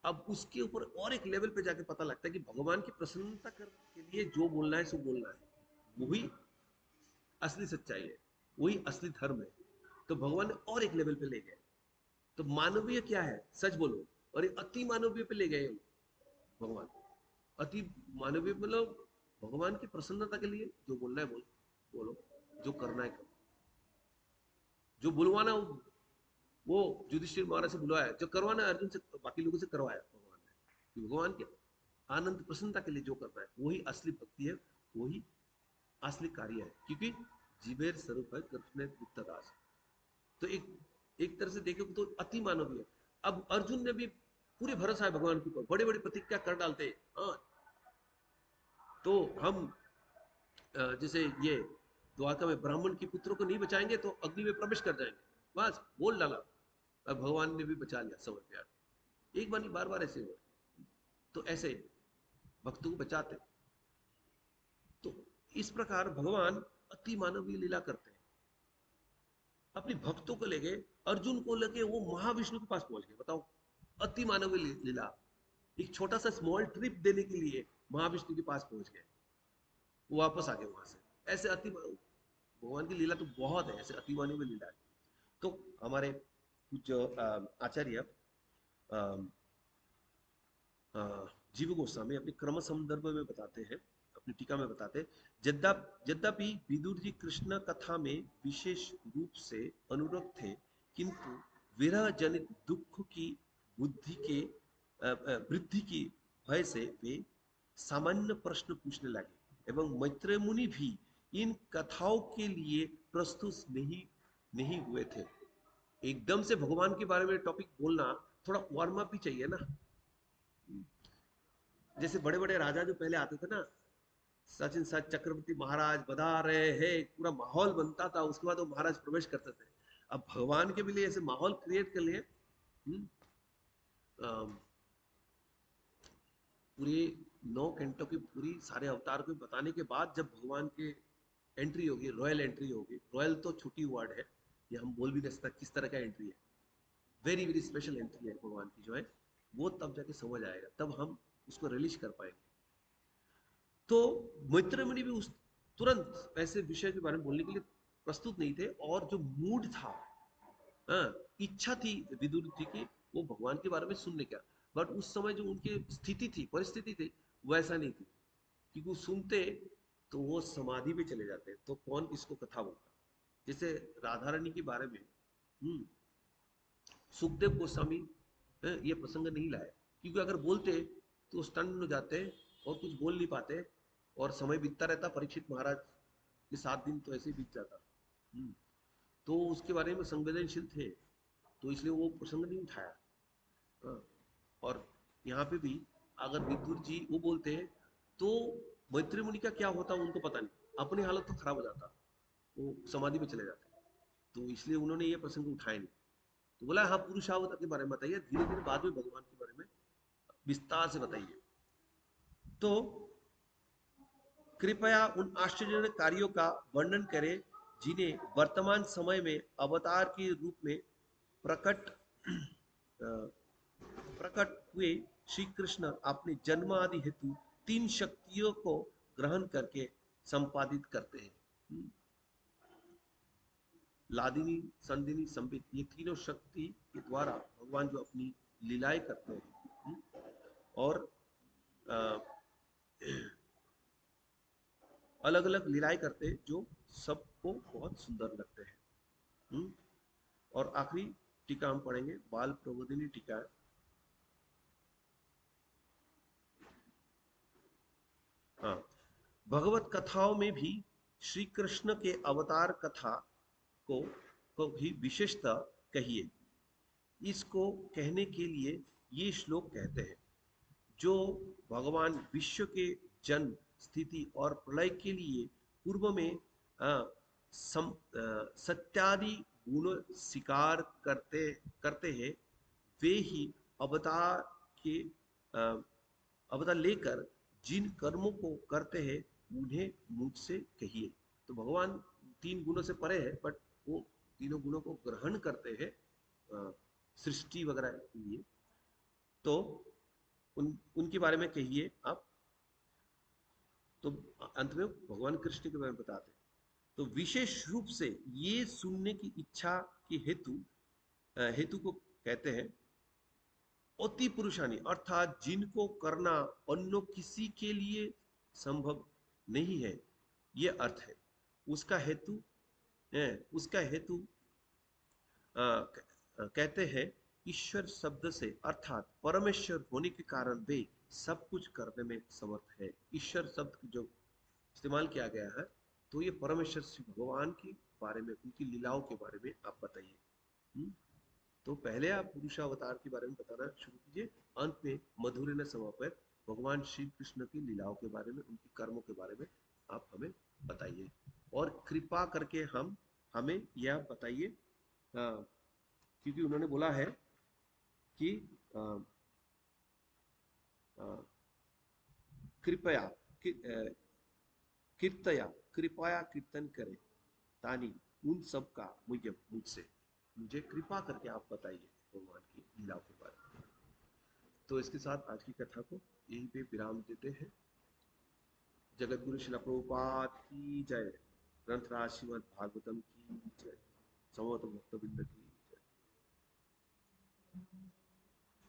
Speaker 1: अब उसके ऊपर और एक लेवल पे जाके पता लगता है कि भगवान की प्रसन्नता करने के लिए जो बोलना है सो बोलना है, वही असली सच्चाई है। वही असली धर्म है। तो भगवान ने और एक लेवल पे ले गए। तो मानवीय क्या है, सच बोलो, और ये अति मानवीय पे ले गए भगवान। अति मानवीय मतलब भगवान की प्रसन्नता के लिए जो बोलना है बोलो, जो करना है करो, जो बुलवाना वो युधिष्ठिर महाराज से बुलवाया, जो करवाना है अर्जुन से बाकी लोगों से करवाया भगवान ने। भगवान के आनंद प्रसन्नता के लिए जो करना है वही असली भक्ति है, वही असली कार्य है, क्योंकि जीवेर स्वरूप है कृष्ण दास। तो एक तरह से देखो तो अति मानवीय। अब अर्जुन ने भी पूरे भरोसा है भगवान के ऊपर, बड़े बड़े प्रतिज्ञा कर डालते हैं। हाँ, तो हम जैसे ये द्वारका में ब्राह्मण के पुत्रों को नहीं बचाएंगे तो अग्नि में प्रवेश कर जाएंगे, बस बोल डाला। अब भगवान ने भी बचा लिया समय पे आके। एक बार नहीं, बार बार ऐसे हुआ। तो ऐसे भक्तों को बचाते। तो इस प्रकार भगवान अति मानवीय लीला करते हैं। अपने भक्तों को लेके, अर्जुन को लेके वो महाविष्णु के पास पहुंच गए। बताओ, अति मानवीय लीला। एक छोटा सा स्मॉल ट्रिप देने के लिए महाविष्णु के पास पहुंच गए, वो वापस आ गए वहां से। ऐसे अति भगवान की लीला तो बहुत है, ऐसे अति मानवीय लीला है। तो हमारे कुछ आचार्य जीव गोस्वामी अपने क्रम संदर्भ में बताते हैं, अपनी टीका में बताते हैं, यद्यपि विदुर जी कृष्ण कथा में विशेष रूप से अनुरक्त थे, किंतु विरह जनित दुख की बुद्धि के वृद्धि की भय से वे सामान्य प्रश्न पूछने लगे, एवं मैत्रेय मुनि भी इन कथाओं के लिए प्रस्तुत नहीं हुए थे। एकदम से भगवान के बारे में टॉपिक बोलना, थोड़ा वार्म अप भी चाहिए ना। जैसे बड़े बड़े राजा जो पहले आते थे ना, सचिन सच चक्रवर्ती महाराज बता रहे हैं, पूरा माहौल बनता था, उसके बाद वो महाराज प्रवेश करते थे। अब भगवान के भी लिए ऐसे माहौल क्रिएट कर लिए। पूरे 9 घंटों की पूरी सारे अवतार को बताने के बाद जब भगवान के एंट्री होगी, रॉयल एंट्री होगी, रॉयल तो छोटी वर्ड है, ये हम बोल भी नहीं सकता किस तरह का एंट्री है। वेरी वेरी स्पेशल एंट्री है भगवान की जो है, वो तब जाके समझ आएगा, तब हम उसको रिलीज कर पाएंगे। तो मैत्रेय मुनि भी उस तुरंत ऐसे विषय के बारे में बोलने के लिए प्रस्तुत नहीं थे, और जो मूड था, इच्छा थी विदुर जी की वो भगवान के बारे में सुनने का, बट उस समय जो उनकी स्थिति थी, परिस्थिति थी, वैसा नहीं थी, क्योंकि वो सुनते तो वो समाधि में चले जाते, तो कौन किसको कथा बोलता। जैसे राधा रानी के बारे में सुखदेव गोस्वामी ये प्रसंग नहीं लाए, क्योंकि अगर बोलते तो स्टन हो जाते और कुछ बोल नहीं पाते, और समय बीतता रहता। परीक्षित महाराज के 7 दिन तो ऐसे ही बीत जाता। तो उसके बारे में संवेदनशील थे, तो इसलिए वो प्रसंग नहीं उठाया। हाँ, और यहाँ पे भी अगर विदुर जी वो बोलते हैं तो मैत्री मुनि का क्या होता उनको पता नहीं, अपनी हालत तो खराब हो जाता, वो समाधि में चले जाते। तो इसलिए उन्होंने ये प्रसंग उठाए नहीं। तो बोला हाँ, पुरुषावतार के बारे में बताइए, धीरे धीरे बाद में भगवान के बारे में विस्तार से बताइए। तो कृपया उन आश्चर्यजनक कार्यों का वर्णन करें जिन्हें वर्तमान समय में अवतार के रूप में प्रकट प्रकट हुए श्री कृष्ण अपने जन्म आदि हेतु 3 शक्तियों को ग्रहण करके संपादित करते हैं। लादिनी, संदिनी, संबित, ये तीनों शक्ति के द्वारा भगवान जो अपनी लीलाएं करते हैं, और अलग अलग लीलाएं करते हैं जो सबको बहुत सुंदर लगते हैं। और आखिरी टीका हम पढ़ेंगे, बाल प्रबोधिनी टीका। हाँ, भगवत कथाओं में भी श्री कृष्ण के अवतार कथा को भी विशेषता कहिए। इसको कहने के लिए ये श्लोक कहते हैं, जो भगवान विश्व के जन्म, स्थिति और प्रलय के लिए पूर्व में सत्यादि गुण स्वीकार करते हैं, वे ही अवतार के अवतार लेकर जिन कर्मों को करते हैं उन्हें मुझसे कहिए। तो भगवान 3 गुणों से परे है, बट वो तीनों गुणों को ग्रहण करते हैं सृष्टि वगैरह के लिए। तो उनके बारे में कहिए आप। तो अंत में भगवान कृष्ण के बारे में बताते हैं। तो विशेष रूप से ये सुनने की इच्छा की हेतु को कहते हैं अति पुरुषानी, अर्थात जिनको करना अन्य किसी के लिए संभव नहीं है, ये अर्थ है। उसका हेतु उसका हेतु कहते हैं ईश्वर शब्द से, अर्थात परमेश्वर होने के कारण वे सब कुछ करने में समर्थ है। ईश्वर शब्द जो इस्तेमाल किया गया है, तो ये परमेश्वर श्री भगवान के बारे में, उनकी लीलाओं के बारे में आप बताइए। तो पहले आप पुरुषावतार के बारे में बताना शुरू कीजिए, अंत में मधुर न समापय भगवान श्री कृष्ण की लीलाओं के बारे में, उनके कर्मों के बारे में आप हमें बताइए। और कृपा करके हमें यह बताइए, क्योंकि उन्होंने बोला है कि आ, आ, कृपया कीर्तया कृपया कीर्तन करें तानी उन सब का मुझसे, मुझे कृपा करके आप बताइए भगवान की लीलाओं के बारे में। तो इसके साथ आज की कथा को यहीं पे विराम देते हैं। जगत गुरु शिला प्रभुपाद की जय, ग्रंथराज श्रीमद् भागवतम की जय, समस्त भक्तबिंद की जय।